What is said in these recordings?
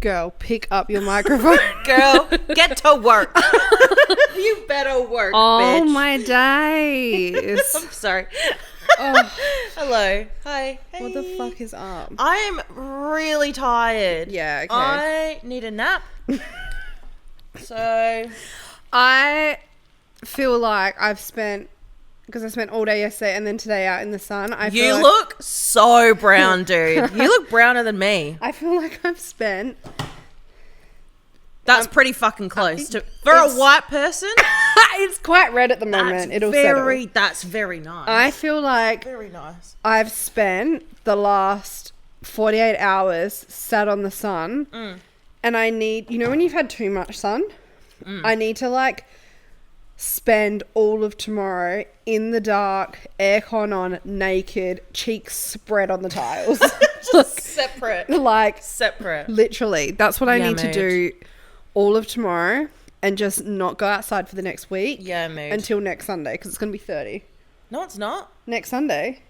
Girl, pick up your microphone. Girl, get to work. You better work, bitch. Oh, my days. I'm sorry. Oh, Hello. Hi. Hey. what the fuck is up? I'm really tired. Yeah, okay. I need a nap. So... I feel like because I spent all day yesterday and then today out in the sun. You look so brown, dude. You look browner than me. I feel like I've spent... That's pretty fucking close. For a white person, it's quite red at the moment. That's very nice. I feel like Very nice. I've spent the last 48 hours sat on the sun and I need... You know when you've had too much sun? I need to like spend all of tomorrow in the dark, aircon on, naked, cheeks spread on the tiles. Separate. Literally. That's what I need to mate. do all of tomorrow and just not go outside for the next week. Yeah, mate. Until next Sunday because it's going to be 30. No, it's not. Next Sunday.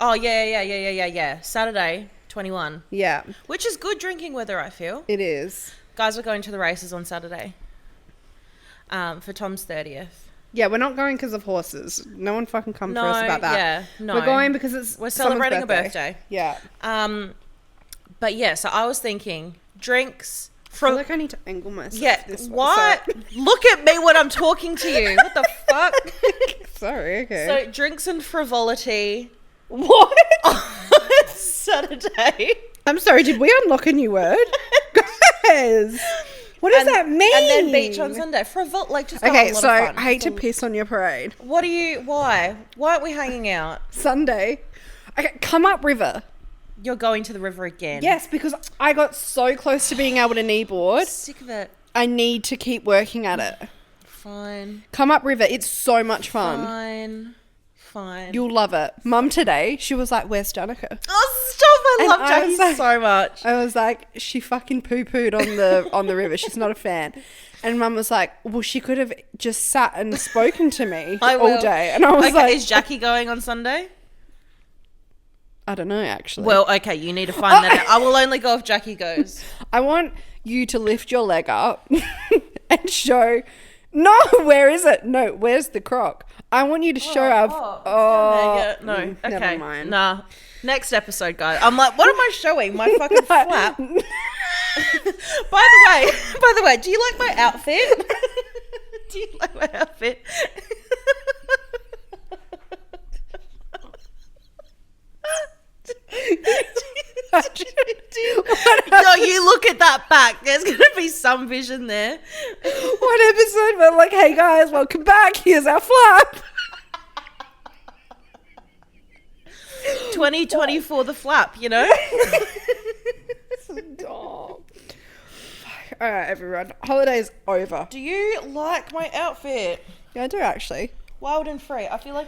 Oh, yeah. Saturday, 21. Yeah. Which is good drinking weather, I feel. It is. Guys, we're going to the races on Saturday for Tom's 30th. Yeah, we're not going because of horses. No one fucking come for us about that. Yeah, no. We're going because we're celebrating a birthday. Yeah. But yeah, so I was thinking drinks I feel like I need to angle myself. Yeah, this way, what? so- Look at me when I'm talking to you. What the fuck? Sorry, okay. So drinks and frivolity. What? On Saturday. I'm sorry, did we unlock a new word? Guys, what does that mean? And then beach on Sunday. Just have a lot of so fun. I hate to piss on your parade. Why? Why aren't we hanging out? Sunday. Okay, come up river. You're going to the river again. Yes, because I got so close to being able to kneeboard. Sick of it. I need to keep working at it. Fine. Come up river. It's so much fun. Fine. You'll love it. Mum today, she was like, where's Danica? Oh, stop. I And love I Jackie was like- so much. I was like, she fucking poo-pooed on the river. She's not a fan. And Mum was like, well, she could have just sat and spoken to me all day. And I was like... Is Jackie going on Sunday? I don't know, actually. Well, okay, you need to find that out. I will only go if Jackie goes. I want you to lift your leg up and show... No, where is it? No, where's the croc? I want you to show No, okay. Never mind. Nah. Next episode, guys. I'm like, what am I showing? My fucking flap. By the way, do you like my outfit? Do you like my outfit? No, you look at that back. There's going to be some vision there. One episode we're like, hey guys, welcome back. Here's our flap. 2024 the flap, you know? Stop. All right, everyone. Holiday's over. Do you like my outfit? Yeah, I do actually. Wild and free. I feel like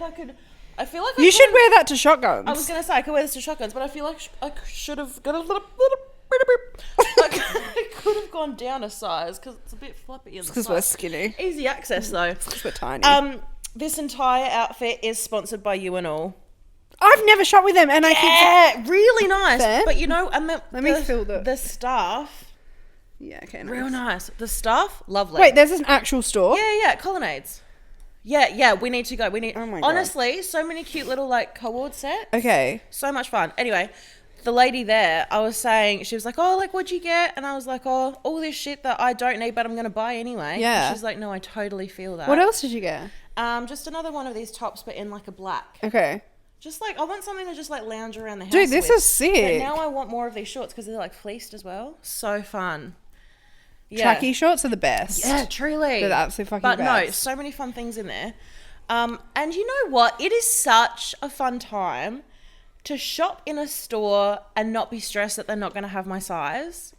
You should wear that to shotguns. I was going to say I could wear this to shotguns, but I feel like I should have got a little like, I could have gone down a size because it's a bit floppy in the because side. we're skinny. Easy access though. Because we're tiny. This entire outfit is sponsored by You and All. I've never shot with them, and I think really nice. Fair. But you know, and Let me feel the staff. Yeah, okay, nice. Real nice. The staff, lovely. Wait, there's an actual store? Yeah, Colonnades. Yeah, we need to go. Oh my God. Honestly, so many cute little like co-ord sets. Okay. So much fun. Anyway, the lady there, I was saying, she was like, oh, like, what'd you get? And I was like, oh, all this shit that I don't need, but I'm going to buy anyway. Yeah. And she's like, no, I totally feel that. What else did you get? Just another one of these tops, but in like a black. Okay. Just like, I want something to just like lounge around the house Dude, this with. is sick. But now I want more of these shorts because they're like fleeced as well. So fun. Yeah. Trackie shorts are the best. Yeah, truly. They're the absolute fucking but best. no, so many fun things in there. And you know what? It is such a fun time to shop in a store and not be stressed that they're not going to have my size.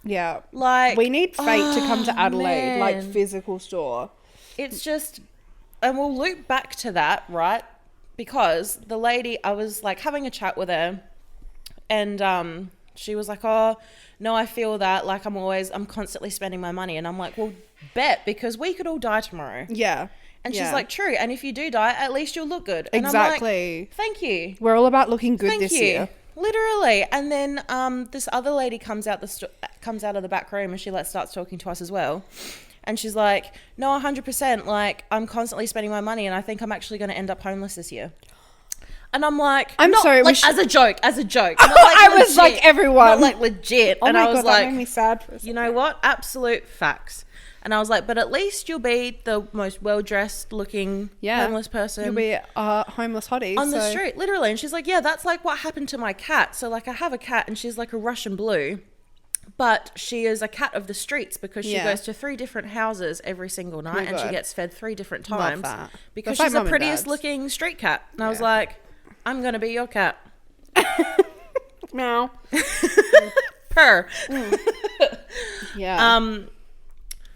Yeah. Like, we need Fate to come to Adelaide, like man. physical store. It's just, and we'll loop back to that, right? Because the lady, I was like having a chat with her and she was like, oh, no, I feel that like I'm constantly spending my money. And I'm like, well, bet, because we could all die tomorrow. Yeah. And she's like, true. And if you do die, at least you'll look good. And Exactly. I'm like, thank you. We're all about looking good Thank this you. year. Literally. And then this other lady comes out the store. comes out of the back room and she like starts talking to us as well. And she's like, no, 100%. Like, I'm constantly spending my money and I think I'm actually going to end up homeless this year. And I'm like, I'm sorry. Like, as a joke. Not like I legit, was like, everyone. Not like legit. Oh and my I was God, like, that made me sad for a second. you know what? Absolute facts. And I was like, but at least you'll be the most well-dressed looking homeless person. You'll be a homeless hottie. On the street, literally. And she's like, yeah, that's like what happened to my cat. So like I have a cat and she's like a Russian blue. But she is a cat of the streets because she goes to 3 different houses every single night and she gets fed 3 different times. Love that. Because That's she's like the prettiest looking street cat. And I was like, I'm going to be your cat. Meow. Purr. Yeah.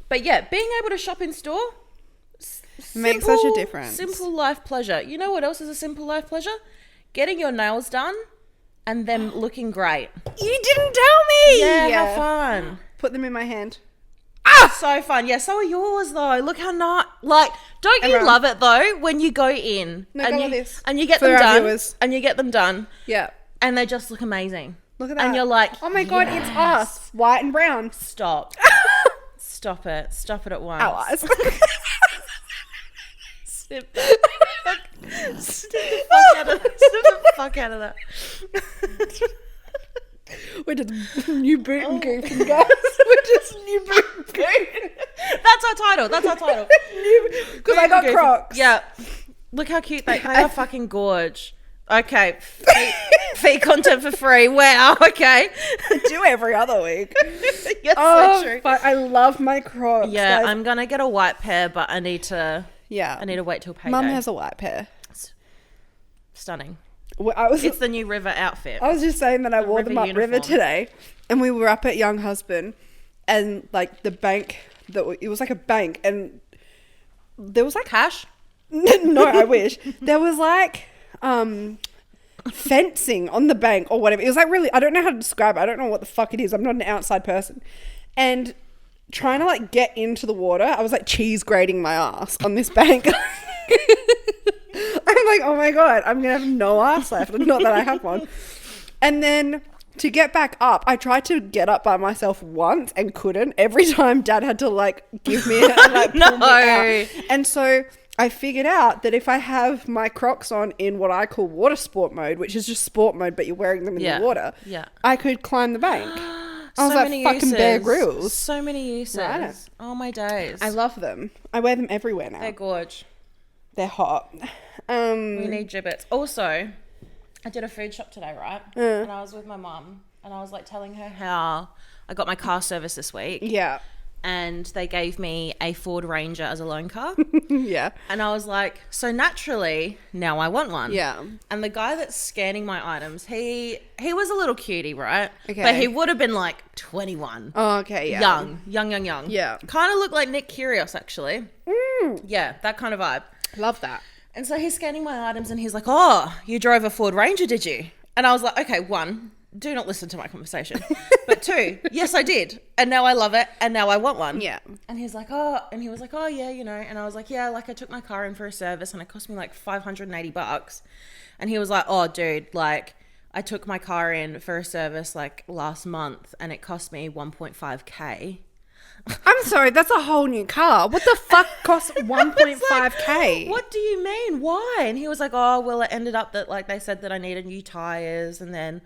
But yeah, being able to shop in store makes such a difference. Simple life pleasure. You know what else is a simple life pleasure? Getting your nails done and them looking great. You didn't tell me. Yeah, have fun. Put them in my hand. So fun. Yeah, so are yours though. Look how not like. Don't you love it though when you go in and you get them done viewers. and you get them done. Yeah. And they just look amazing. Look at that. And you're like, oh my God, it's us, white and brown. Stop. Stop it. Stop it at once. Our eyes. Snip that. Snip the fuck out of that. We're just new boot and goofin, guys. We're just new boot and goofin. That's our title. Because I got Crocs. Yeah. Look how cute they are. Fucking gorge. Okay. Feet content for free. Wow. Okay. I do every other week. Yes, so true. But I love my Crocs. Yeah, I'm going to get a white pair, but I need to wait till payday. Mum has a white pair. Stunning. Well, it's the new River outfit. I was just saying that I wore them up River today, and we were up at Young Husband, and like the bank, it was like a bank, and there was like cash. No, I wish there was like fencing on the bank or whatever. It was like really, I don't know how to describe it. I don't know what the fuck it is. I'm not an outside person, and trying to like get into the water, I was like cheese grating my ass on this bank. I'm like, oh my God, I'm going to have no ass left. Not that I have one. And then to get back up, I tried to get up by myself once and couldn't. Every time Dad had to like give me and like pull me out. And so I figured out that if I have my Crocs on in what I call water sport mode, which is just sport mode, but you're wearing them in the water, I could climb the bank. I was like, fucking Bear Grylls. So many uses. Right. Oh my days. I love them. I wear them everywhere now. They're gorge. They're hot. We need gibbets. Also, I did a food shop today, right? And I was with my mum and I was like telling her how I got my car service this week. Yeah. And they gave me a Ford Ranger as a loan car. Yeah. And I was like, so naturally, now I want one. Yeah. And the guy that's scanning my items, he was a little cutie, right? Okay. But he would have been like 21. Oh, okay, yeah. Young. Yeah. Kind of looked like Nick Kyrgios, actually. Yeah, that kind of vibe. Love that. And so he's scanning my items and he's like, oh, you drove a Ford Ranger, did you? And I was like, okay, 1, do not listen to my conversation. But 2, yes, I did. And now I love it. And now I want one. Yeah. And he's like, oh, and he was like, oh yeah, you know. And I was like, yeah, like I took my car in for a service and it cost me like $580. And he was like, oh dude, like I took my car in for a service like last month and it cost me 1.5K. I'm sorry, that's a whole new car. What the fuck costs 1.5K? Like, what do you mean? Why? And he was like, oh, well, it ended up that like they said that I needed new tires. And then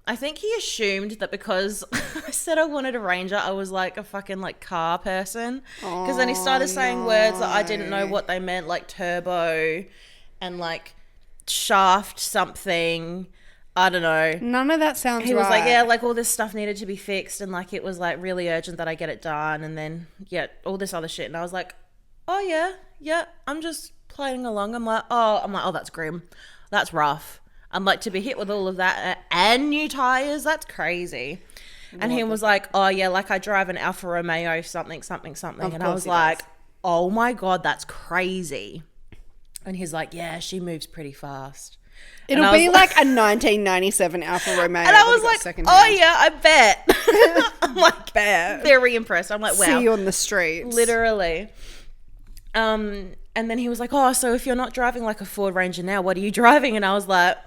I think he assumed that because I said I wanted a Ranger, I was like a fucking like car person. Because then he started saying words that I didn't know what they meant, like turbo and like shaft something. I don't know. None of that sounds right. He was like, yeah, like all this stuff needed to be fixed and like it was like really urgent that I get it done and then, yeah, all this other shit. And I was like, oh yeah, I'm just playing along. I'm like, oh, that's grim. That's rough. I'm like, to be hit with all of that and new tires, that's crazy. And he was like, oh yeah, like I drive an Alfa Romeo something. And I was like, oh my God, that's crazy. And he's like, yeah, she moves pretty fast. It'll be like a 1997 Alfa Romeo. And I was like, oh yeah, I bet. I'm like, bet. Very impressed. I'm like, wow. See you on the streets. Literally. And then he was like, oh, so if you're not driving like a Ford Ranger now, what are you driving? And I was like,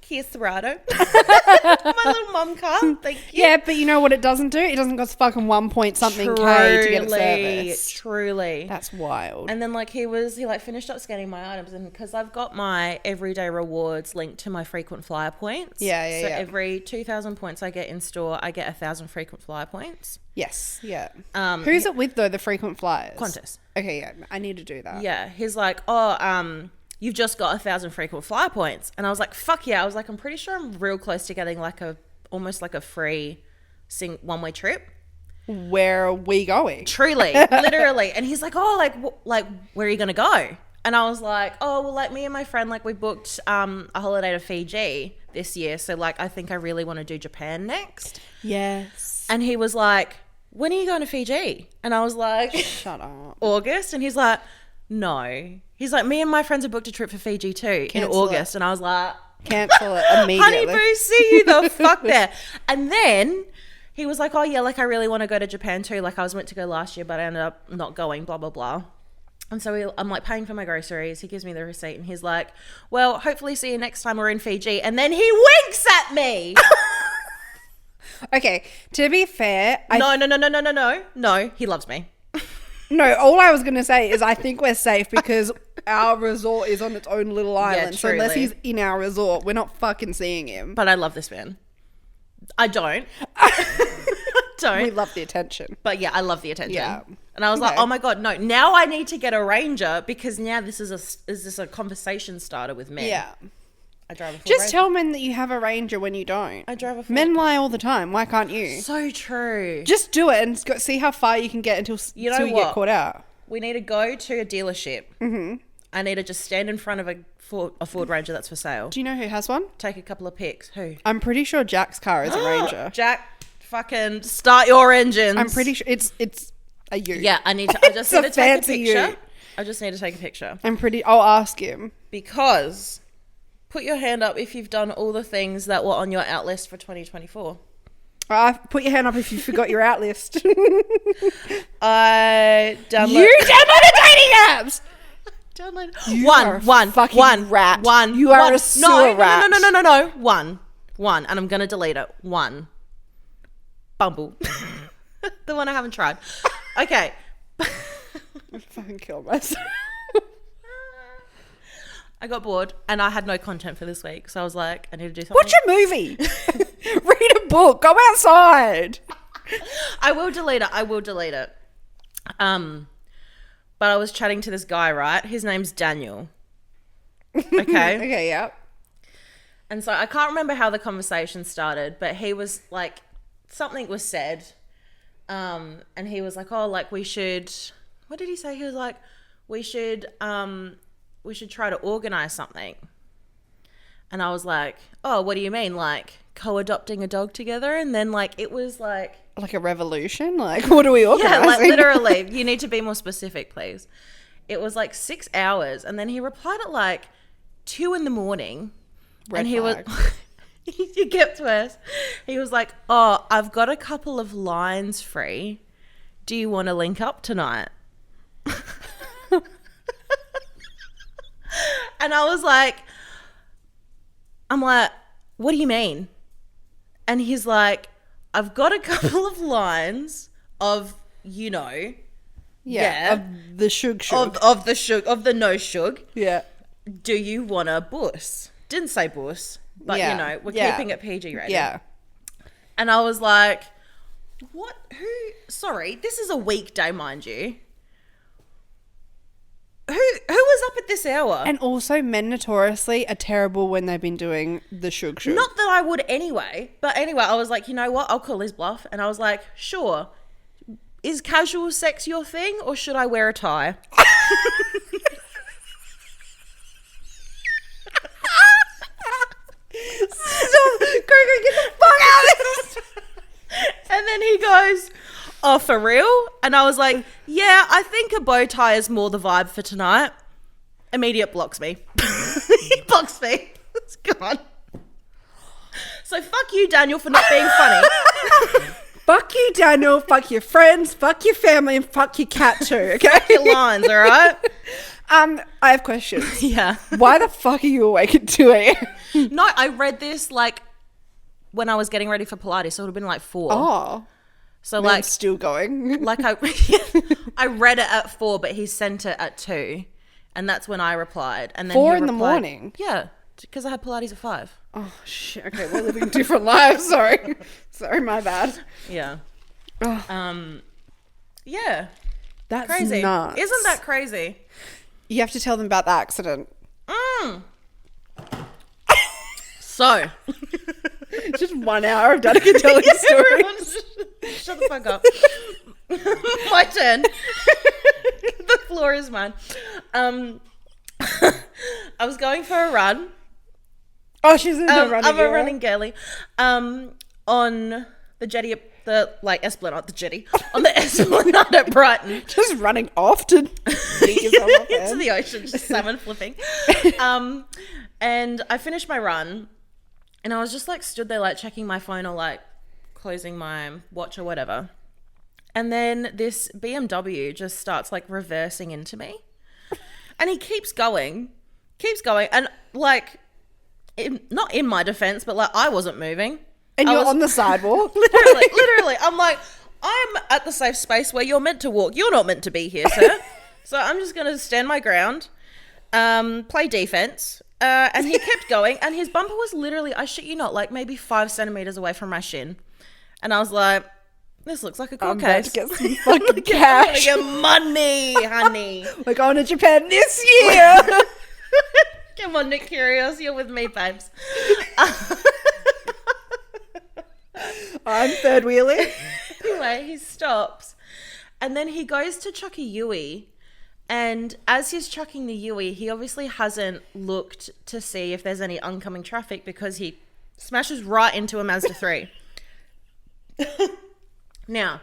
Kia Serato. My little mum car. Thank you. Yeah, but you know what it doesn't do? It doesn't cost fucking 1 point something K to get it serviced. Truly. That's wild. And then like he like finished up scanning my items, and because I've got my everyday rewards linked to my frequent flyer points. So every 2,000 points I get in store, I get 1,000 frequent flyer points. Yes, yeah. Who's it with though, the frequent flyers? Qantas. Okay, yeah, I need to do that. Yeah, he's like, you've just got 1,000 frequent flyer points. And I was like, fuck yeah. I was like, I'm pretty sure I'm real close to getting like almost like a free one-way trip. Where are we going? Truly, literally. And he's like, oh, like where are you going to go? And I was like, oh, well, like me and my friend, like we booked a holiday to Fiji this year. So like, I think I really want to do Japan next. Yes. And he was like, when are you going to Fiji? And I was like, shut up. August. And he's like, no. He's like, me and my friends have booked a trip for Fiji too in August. And I was like, cancel it immediately. Honey boo, see you the fuck there. And then he was like, oh yeah, like I really want to go to Japan too. Like I was meant to go last year, but I ended up not going, blah, blah, blah. And so I'm like paying for my groceries. He gives me the receipt and he's like, well, hopefully see you next time we're in Fiji. And then he winks at me. Okay, to be fair. No, he loves me. No, all I was going to say is I think we're safe because our resort is on its own little island. So unless he's in our resort, we're not fucking seeing him. But I love this man. I don't. We love the attention. But yeah, I love the attention. Yeah. And I was like, oh my God, no. Now I need to get a Ranger because now this is a conversation starter with men. Yeah. I drive a Ford Just Ranger. tell men that you have a Ranger when you don't. I drive a Ford. Men lie all the time. Why can't you? So true. Just do it and see how far you can get until you get caught out. We need to go to a dealership. Mm-hmm. I need to just stand in front of a Ford Ranger that's for sale. Do you know who has one? Take a couple of pics. Who? I'm pretty sure Jack's car is a Ranger. Jack, fucking start your engines. I'm pretty sure it's a ute. Yeah, I just need to take a picture. Ute. I just need to take a picture. I'll ask him. Because put your hand up if you've done all the things that were on your out list for 2024. Put your hand up if you forgot your out list. I downloaded. You downloaded dating apps. You are a fucking rat. You are a sewer rat. No. One, and I'm gonna delete it. One. Bumble. The one I haven't tried. Okay. I fucking killed myself. I got bored and I had no content for this week, so I was like, I need to do something. Watch a movie. Read a book. Go outside. I will delete it. But I was chatting to this guy, right? His name's Daniel. Okay. Okay, yeah. And so I can't remember how the conversation started, but he was like, something was said. And he was like, oh, like we should, what did he say? He was like, we should try to organize something. And I was like, oh, what do you mean? Like co-adopting a dog together? And then like, it was like a revolution? Like, what are we organizing? Yeah, like literally. You need to be more specific, please. It was like 6 hours. And then he replied at like 2 a.m. Red flag. He kept worse. He was like, oh, I've got a couple of lines free. Do you want to link up tonight? And I was like, what do you mean? And he's like, I've got a couple of lines of, you know. Yeah. Of the shug. Of the no shug. Yeah. Do you want a buss? Didn't say buss, but you know, we're keeping it PG rated. Yeah. And I was like, what? Who? Sorry, this is a weekday, mind you. Who was up at this hour? And also, men notoriously are terrible when they've been doing the shug. Not that I would anyway. But anyway, I was like, you know what? I'll call his bluff. And I was like, sure. Is casual sex your thing or should I wear a tie? Stop. Coco, get the fuck out of this. And then he goes, oh, for real? And I was like, yeah, I think a bow tie is more the vibe for tonight. Immediate blocks me. He blocks me. It's gone. So fuck you, Daniel, for not being funny. Fuck you, Daniel. Fuck your friends. Fuck your family. And fuck your cat too, okay? Your lines, all right? I have questions. Yeah. Why the fuck are you awake at 2 a.m.? No, I read this like when I was getting ready for Pilates, so it would have been like 4. Oh. So Man, like still going. like I read it at 4, but he sent it at 2, and that's when I replied. And then 4 he in the replied- morning? Yeah, because I had Pilates at 5. Oh, shit. Okay, we're living different lives. Sorry. Sorry, my bad. Yeah. Oh, Yeah. that's Crazy. nuts. Isn't that crazy? You have to tell them about the accident. So. Just 1 hour of Danica telling stories. Everyone shut the fuck up. My turn. The floor is mine. I was going for a run. Oh, she's in the running I'm a era. running girly. On the jetty, the Esplanade, the jetty. On the Esplanade at Brighton. Just running off to beat yourself up Into in. the ocean, just salmon flipping. And I finished my run, and I was just like stood there like checking my phone or like closing my watch or whatever. And then this BMW just starts like reversing into me. And he keeps going. And like, not in my defense, but like I wasn't moving. And I you're was- on the sidewalk. Literally. I'm like, I'm at the safe space where you're meant to walk. You're not meant to be here, sir. So I'm just going to stand my ground, play defense. And he kept going, and his bumper was literally, I shit you not, like maybe 5 centimeters away from my shin. And I was like, this looks like a court I'm about case. to get some fucking cash. Get money, honey. We're going to Japan this year. Come on, Nick Curios, you're with me, babes. I'm third wheeling. Anyway, he stops, and then he goes to chuck a Yui. And as he's chucking the Yui, he obviously hasn't looked to see if there's any oncoming traffic because he smashes right into a Mazda 3. Now,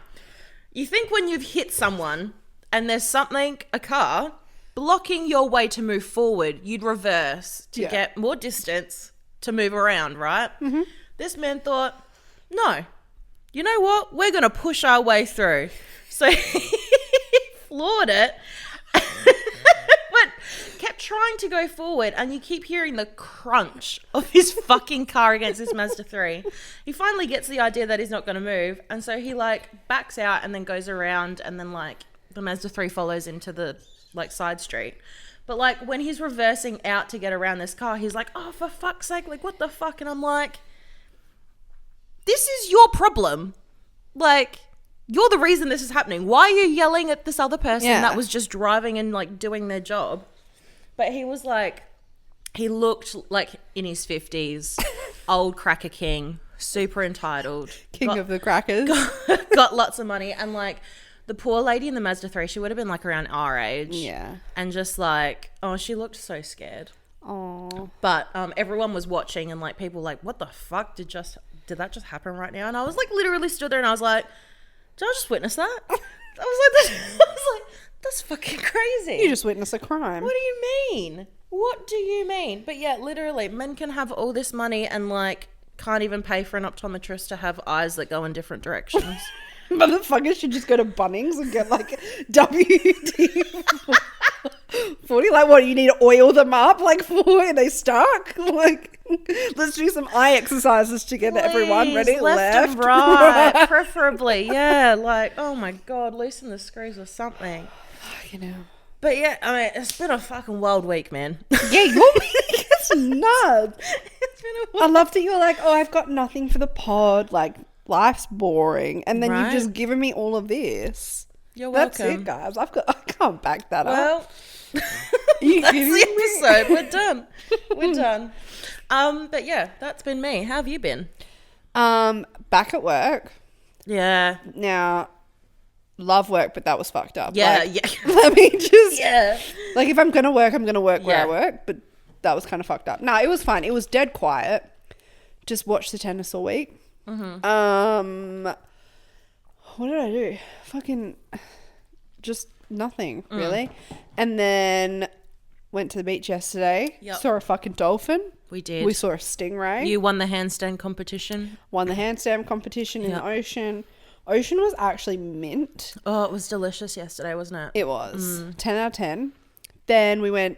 you think when you've hit someone and there's something, a car, blocking your way to move forward, you'd reverse to get more distance to move around, right? Mm-hmm. This man thought, no, you know what? We're going to push our way through. So he floored it. But kept trying to go forward, and you keep hearing the crunch of his fucking car against this Mazda 3. He finally gets the idea that he's not going to move, and so he like backs out and then goes around, and then like the Mazda 3 follows into the like side street. But like when he's reversing out to get around this car, he's like, oh, for fuck's sake, like what the fuck? And I'm like, this is your problem. Like, you're the reason this is happening. Why are you yelling at this other person that was just driving and like doing their job? But he was like, he looked like in his 50s, old cracker king, super entitled. King of the crackers. Got lots of money. And like the poor lady in the Mazda 3, she would have been like around our age. Yeah. And just like, oh, she looked so scared. Oh. But everyone was watching, and like people were like, what the fuck did that just happen right now? And I was like literally stood there and I was like, did I just witness that? I was like, that's fucking crazy. You just witnessed a crime. What do you mean? What do you mean? But yeah, literally, men can have all this money and like can't even pay for an optometrist to have eyes that go in different directions. Motherfuckers should just go to Bunnings and get like WD-40. Like, what, you need to oil them up like for and they stuck? Like, let's do some eye exercises to get everyone ready. Left and right, preferably. Yeah, like, oh my God, loosen the screws or something. You know. But yeah, I mean, it's been a fucking wild week, man. Yeah, your week is nuts. It's been a I wild love that you're like, oh, I've got nothing for the pod. Like, life's boring. And then Right? you've just given me all of this. You're That's welcome. it, guys. I can't back that up. Well, You that's kidding the me? episode. We're done. We're done. But yeah, that's been me. How have you been? Back at work. Yeah. Now, love work, but that was fucked up. Yeah, Like, yeah. Let me just... Yeah. Like, if I'm going to work, I'm going to work where I Yeah. work. But that was kind of fucked up. No, it was fine. It was dead quiet. Just watched the tennis all week. Mm-hmm. What did I do? Fucking... Just nothing, really. And then went to the beach yesterday. Yep. Saw a fucking dolphin. We did. We saw a stingray. You won the handstand competition. Won the handstand competition in Yep. the ocean. Ocean was actually mint. Oh, it was delicious yesterday, wasn't it? It was 10 out of 10. Then we went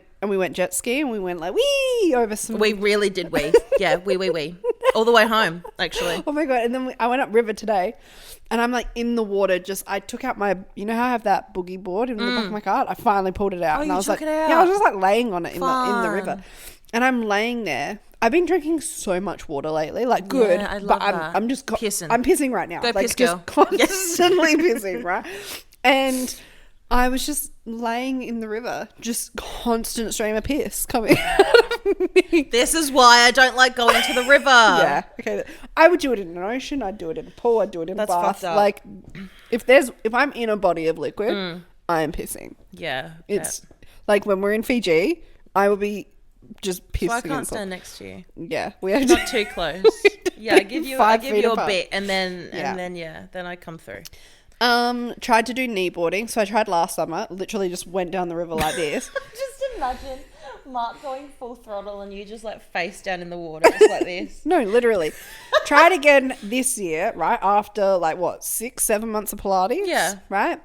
jet ski and we went like wee over some. We really did wee. Yeah, wee. All the way home, actually. Oh my God. And then I went up river today and I'm like in the water. I took out my, you know how I have that boogie board in the back of my car? I finally pulled it out. Oh, and you I was took like, it out? yeah, I was just like laying on it in the Fun. river. And I'm laying there. I've been drinking so much water lately, like good, Yeah, I love but that. I'm just Pissing. I'm pissing right now, Go like piss, just girl. constantly pissing, right? And I was just laying in the river, just constant stream of piss coming out of me. This is why I don't like going to the river. Yeah, okay. I would do it in an ocean. I'd do it in a pool. I'd do it in a That's bath. fucked up. Like, if I'm in a body of liquid, I am pissing. Yeah. It's like when we're in Fiji, I will be just pissing. So I can't and stand next to you. Yeah, we have Not too close. Yeah, I give you 5 feet a apart. bit, and then Yeah. then I come through. Tried to do kneeboarding. So I tried last summer. Literally just went down the river like this. Just imagine Mark going full throttle and you just like face down in the water, just like this. No, literally. Tried again this year, right? After like what, 6-7 months of Pilates? Yeah. Right?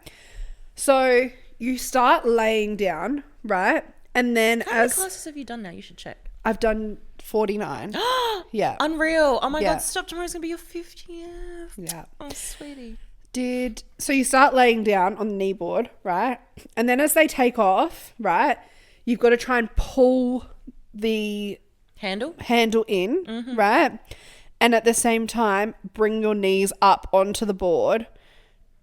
So you start laying down, right? And then How many classes have you done now? You should check. I've done 49. Yeah. Unreal. Oh my Yeah. God, stop. Tomorrow's going to be your 50th. Yeah. Oh, sweetie. So you start laying down on the knee board, right? And then as they take off, right, you've got to try and pull the Handle in, right? And at the same time, bring your knees up onto the board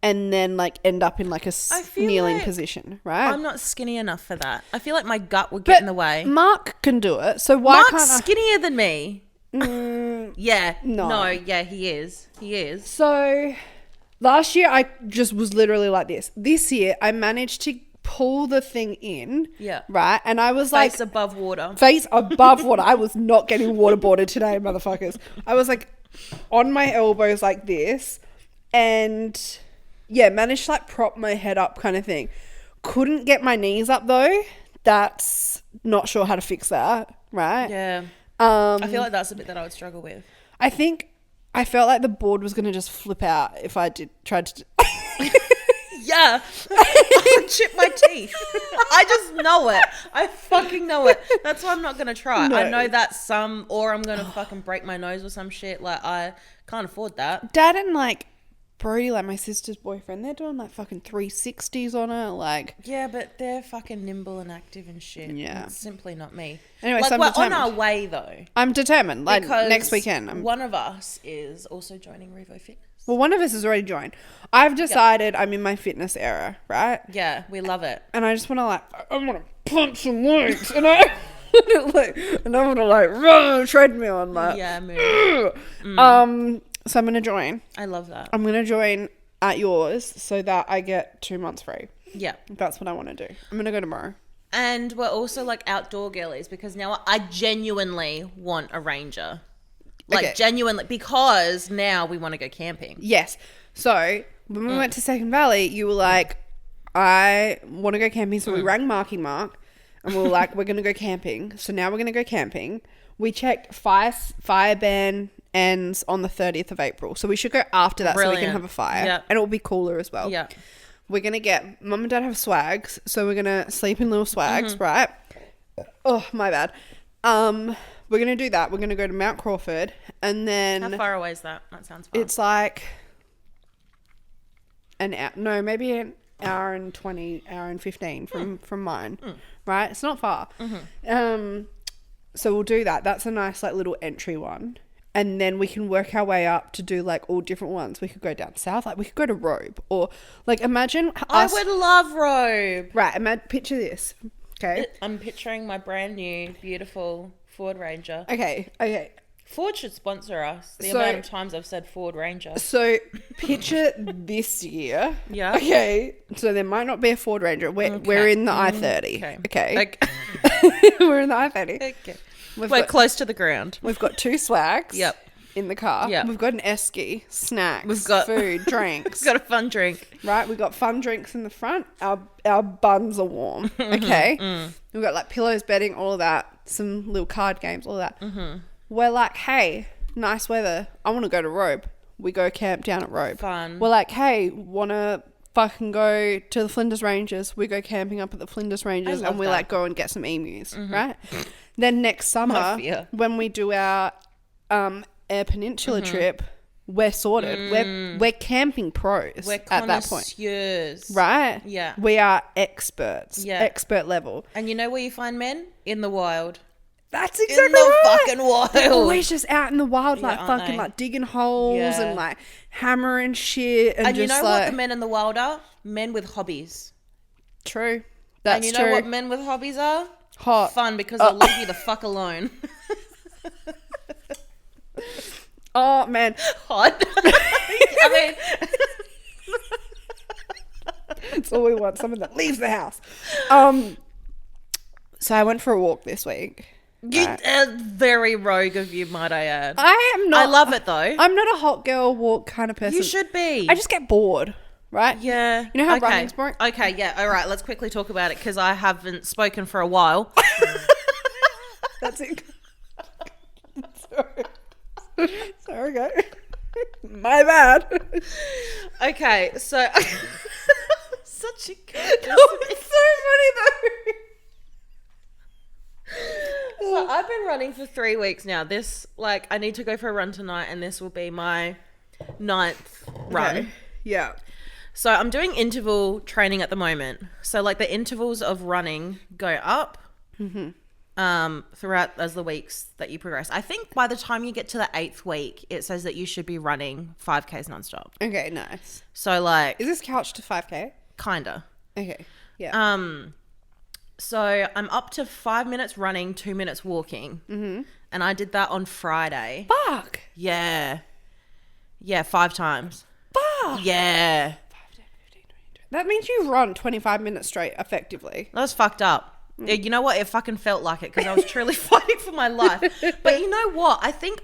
and then like end up in like a kneeling position, right? I'm not skinny enough for that. I feel like my gut would get in the way. Mark can do it. So why Mark's can't I? skinnier than me. Yeah. No. Yeah, he is. He is. So last year I just was literally like this. This year I managed to pull the thing in. Yeah. Right? And I was Face like above water. face above water. I was not getting waterboarded today, motherfuckers. I was like on my elbows like this and yeah, managed to like prop my head up kind of thing. Couldn't get my knees up though. That's not sure how to fix that, right? Yeah. I feel like that's the bit that I would struggle with. I think I felt like the board was going to just flip out if I tried to. Yeah. I would chip my teeth. I just know it. I fucking know it. That's why I'm not going to try. No. I know that's or I'm going to fucking break my nose or some shit. Like, I can't afford that. Dad and like Brody, like my sister's boyfriend, they're doing like fucking 360s on it. Like, Yeah, but they're fucking nimble and active and shit. Yeah. It's simply not me. Anyway, like, so I'm we're on determined. our way, though. I'm determined. Like Because next weekend. one of us is also joining Revo Fitness. Well, one of us has already joined. I've decided I'm in my fitness era, right? Yeah, we love it. And I just want to I want to punch some weights, and I want to like run on a treadmill and like. Yeah, move. So I'm gonna join. I love that. I'm gonna join at yours so that I get 2 months free. Yeah. That's what I want to do. I'm gonna go tomorrow. And we're also like outdoor girlies because now I genuinely want a ranger. Like Okay. genuinely, because now we want to go camping. Yes. So when we went to Second Valley, you were like, I want to go camping. So we rang Marky Mark and we were like, we're going to go camping. So now we're going to go camping. We checked fire ban ends on the 30th of April. So we should go after that so we can Brilliant. have a fire. Yep. And it will be cooler as well. Yeah. We're going to get, Mum and Dad have swags. So we're going to sleep in little swags, right? Oh, my bad. We're going to do that. We're going to go to Mount Crawford and then... How far away is that? That sounds far. It's like an hour, no, maybe an hour and 20, hour and 15 from mine, right? It's not far. So we'll do that. That's a nice like little entry one. And then we can work our way up to do like all different ones. We could go down south, like we could go to Robe or like imagine I us. would love Robe. Right, picture this. Okay. I'm picturing my brand new, beautiful Ford Ranger. Okay. Ford should sponsor us. The So- amount of times I've said Ford Ranger. So picture this year. Yeah. Okay. So there might not be a Ford Ranger. We're in the I-30. Okay. We're in the I-30. Okay. We're We're close to the ground. We've got 2 swags. Yep. In the car. Yep. We've got an esky, snacks. We've got food, drinks. Got a fun drink. Right. We've got fun drinks in the front. Our buns are warm. Okay. We've got like pillows, bedding, all of that. Some little card games, all of that. We're like, hey, nice weather. I want to go to Robe. we go camp down at Rope. Fun. We're like, hey, want to fucking go to the Flinders Ranges? We go camping up at the Flinders Ranges and we that. like go and get some emus, right? Then next summer, when we do our Air Peninsula trip, we're sorted. We're camping pros We're at that point. Right? Yeah. We are experts. Yeah. Expert level. And you know where you find men? In the wild. That's exactly in the right. fucking wild. They're always just out in the wild, like aren't fucking they? like digging holes and like hammering shit. And you just know like, what the men in the wild are? Men with hobbies. True. That's and you true. know what men with hobbies are? Hot. Fun, because they'll leave you the fuck alone. Oh, man. Hot. I mean... That's all we want. Someone that leaves the house. So I went for a walk this week. Very rogue of you, might I add. I am not. I love it though. I'm not a hot girl walk kind of person. You should be. I just get bored, right? Yeah. You know how running's boring? Okay, yeah. All right, let's quickly talk about it because I haven't spoken for a while. That's it. Sorry, go. My bad. Okay, so... Such a good... It's so funny though. So I've been running for 3 weeks now. I need to go for a run tonight and this will be my 9th run. Okay. Yeah. So I'm doing interval training at the moment. So like the intervals of running go up throughout as the weeks that you progress. I think by the time you get to the 8th week, it says that you should be running 5Ks nonstop. Okay, nice. So like... Is this couch to 5K? Kinda. Okay. Yeah. So I'm up to 5 minutes running, 2 minutes walking. Mm-hmm. And I did that on Friday. Fuck. Yeah. Yeah, 5 times. Fuck. Yeah. 5, 10, 15, 20. That means you run 25 minutes straight effectively. That was fucked up. Yeah, you know what? It fucking felt like it because I was truly fighting for my life. But you know what? I think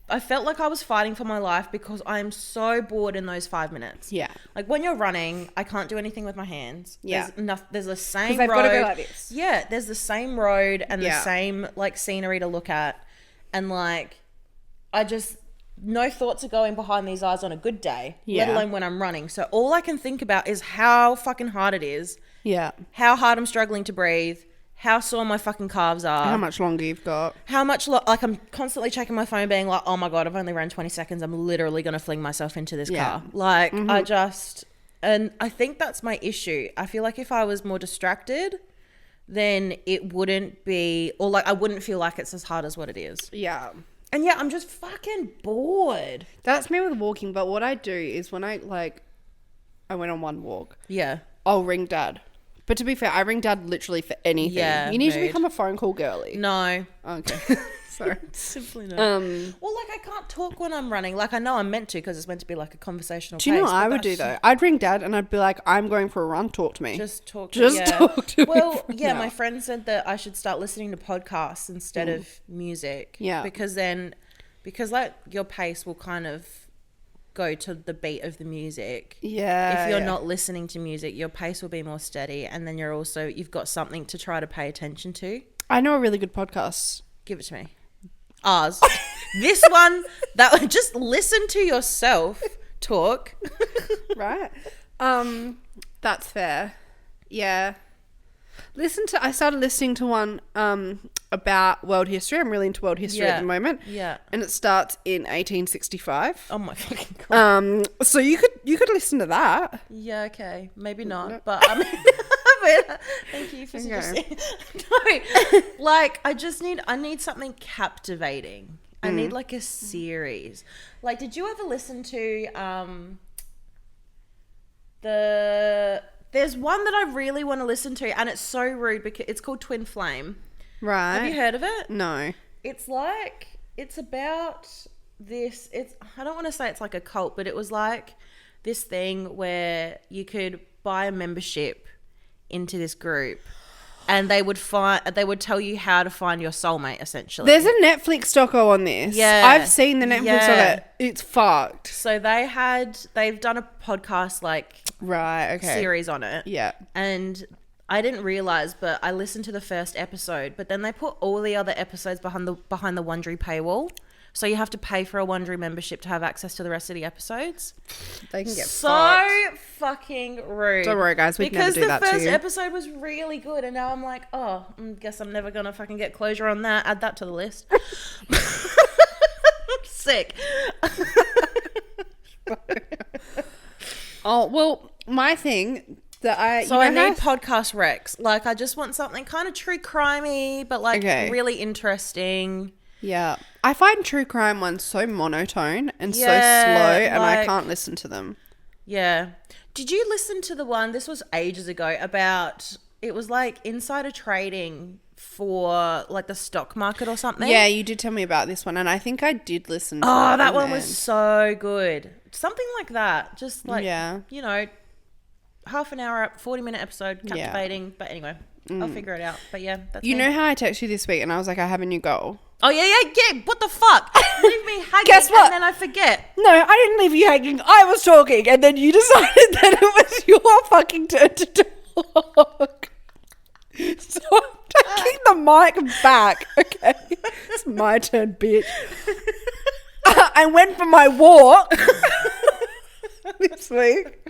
I felt like I was fighting for my life because I'm so bored in those 5 minutes. Yeah. Like when you're running, I can't do anything with my hands. Yeah. There's the same they've road. got to go like this. Yeah, there's the same road and the same like scenery to look at. And like, no thoughts are going behind these eyes on a good day, let alone when I'm running. So all I can think about is how fucking hard it is. Yeah. How hard I'm struggling to breathe. How sore my fucking calves are. How much longer you've got. How much, like I'm constantly checking my phone being like, oh my God, I've only ran 20 seconds. I'm literally going to fling myself into this car. Like and I think that's my issue. I feel like if I was more distracted, then it wouldn't be, or like I wouldn't feel like it's as hard as what it is. Yeah. And yeah, I'm just fucking bored. That's me with walking. But what I do is when I went on one walk. Yeah. I'll ring Dad. But to be fair, I ring Dad literally for anything. Yeah, you need to mood. become a phone call girly. No. Okay. Sorry. Simply no. Well, like I can't talk when I'm running. Like I know I'm meant to because it's meant to be like a conversational do you know pace, what I but would do that's though? I'd ring Dad and I'd be like, I'm going for a run. Talk to me. Just talk to me. Well, yeah, now. my friend said that I should start listening to podcasts instead of music. Yeah. Because like your pace will kind of go to the beat of the music. Yeah. If you're not listening to music, your pace will be more steady and then you've got something to try to pay attention to. I know a really good podcast. Give it to me. Ours. This one, that just listen to yourself talk. Right? That's fair. Yeah. I started listening to one about world history. I'm really into world history at the moment. Yeah. And it starts in 1865. Oh my fucking God. So you could listen to that. Yeah, okay. Maybe not. But I mean, thank you for suggesting. No. Like I need something captivating. I need like a series. Like, did you ever listen to there's one that I really want to listen to and it's so rude because it's called Twin Flame. Right. Have you heard of it? No. It's about this, I don't want to say it's like a cult, but it was like this thing where you could buy a membership into this group and they would tell you how to find your soulmate essentially. There's a Netflix doco on this. Yeah. I've seen the Netflix of it. It's fucked. So they've done a podcast like series on it. Yeah. And I didn't realize, but I listened to the first episode, but then they put all the other episodes behind the Wondery paywall. So you have to pay for a Wondery membership to have access to the rest of the episodes. They can get so fucked. fucking rude. Don't worry, guys. We'd never do that to you. Because the first episode was really good, and now I'm like, oh, I guess I'm never gonna fucking get closure on that. Add that to the list. Sick. Oh well, my thing that I need podcast recs. Like, I just want something kind of true crimey, but like really interesting. Yeah, I find true crime ones so monotone and so slow, and I can't listen to them. Yeah. Did you listen to the one? This was ages ago. About it was like insider trading for like the stock market or something. Yeah, you did tell me about this one, and I think I did listen to Oh, that one was so good. Something like that. Just like, you know, half an hour, 40-minute episode, captivating. Yeah. But anyway, I'll figure it out. But yeah, that's You know how I texted you this week and I was like, I have a new goal? Oh, yeah. What the fuck? Leave me hanging. Guess what? And then I forget. No, I didn't leave you hanging. I was talking, and then you decided that it was your fucking turn to talk. So I'm taking the mic back. Okay, it's my turn, bitch. I went for my walk this week,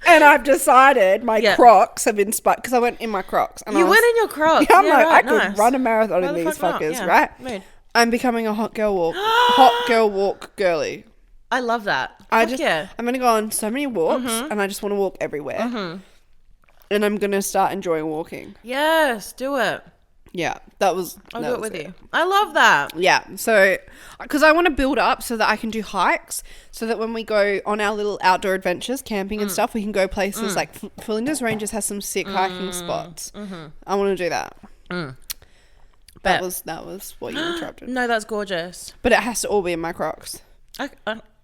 and I've decided my Crocs have inspired, because I went in my Crocs. And you went in your Crocs? Yeah, I'm like, I could run a marathon in these fuckers, right? Mood. I'm becoming a hot girl walk girly. I love that. I'm going to go on so many walks, and I just want to walk everywhere. And I'm going to start enjoying walking. Yes, do it. Yeah, I'll do it with you. I love that. Yeah, so because I want to build up so that I can do hikes, so that when we go on our little outdoor adventures, camping and stuff, we can go places like Flinders Ranges has some sick hiking spots. I want to do that. That was what you interrupted. No, that's gorgeous. But it has to all be in my Crocs.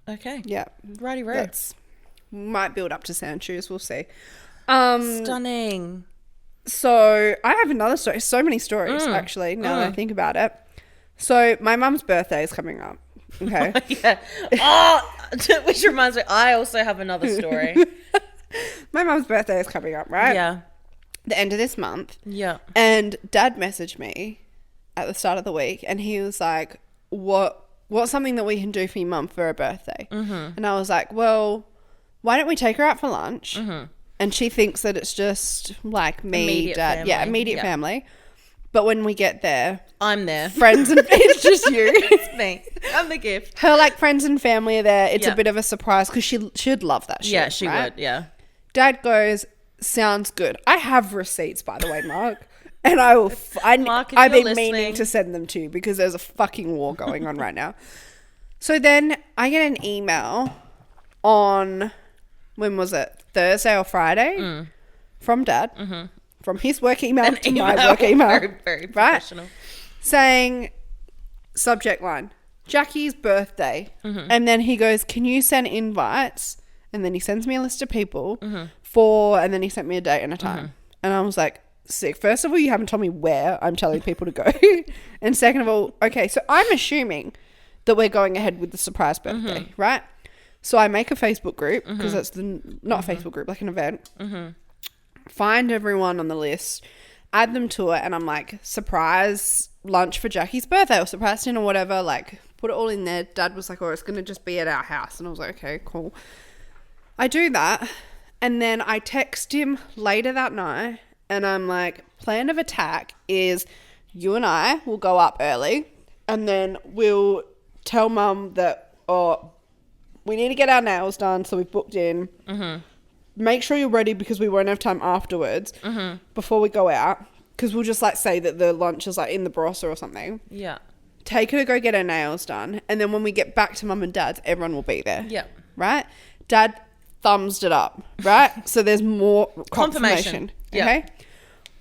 Okay. Yeah. Righty roads. Might build up to sand shoes. We'll see. Stunning. So I have another story. So many stories, actually, now that I think about it. So my mum's birthday is coming up. Okay. Yeah. Oh, which reminds me, I also have another story. My mum's birthday is coming up, right? Yeah. The end of this month. Yeah. And Dad messaged me at the start of the week, and he was like, what's something that we can do for your mum for her birthday? And I was like, well, why don't we take her out for lunch? And she thinks that it's just like me, immediate Dad. family. Yeah, immediate family. But when we get there, I'm there. Friends and it's just you. It's me. I'm the gift. Her like friends and family are there. It's a bit of a surprise because she'd love that shit. Yeah, she would. Yeah. Dad goes, sounds good. I have receipts, by the way, Mark. And I will. I've been meaning to send them to you because there's a fucking war going on right now. So then I get an email on, when was it? Thursday or Friday from Dad, from his work email to my work email. Very, very professional. Right? Saying, subject line, Jackie's birthday. And then he goes, can you send invites? And then he sends me a list of people and then he sent me a date and a time. And I was like, sick. First of all, you haven't told me where I'm telling people to go. And second of all, okay, so I'm assuming that we're going ahead with the surprise birthday, right? So I make a Facebook group because that's not a Facebook group, like an event. Find everyone on the list, add them to it, and I'm like, surprise lunch for Jackie's birthday or surprise dinner, whatever. Like, put it all in there. Dad was like, oh, it's going to just be at our house. And I was like, okay, cool. I do that. And then I text him later that night and I'm like, plan of attack is you and I will go up early and then we'll tell Mum that, we need to get our nails done, so we've booked in. Make sure you're ready because we won't have time afterwards before we go out, because we'll just like say that the lunch is like in the Barossa or something. Yeah. Take her to go get her nails done, and then when we get back to Mum and Dad's, everyone will be there. Yeah. Right? Dad thumbs it up, right? So there's more confirmation. Okay? Yeah.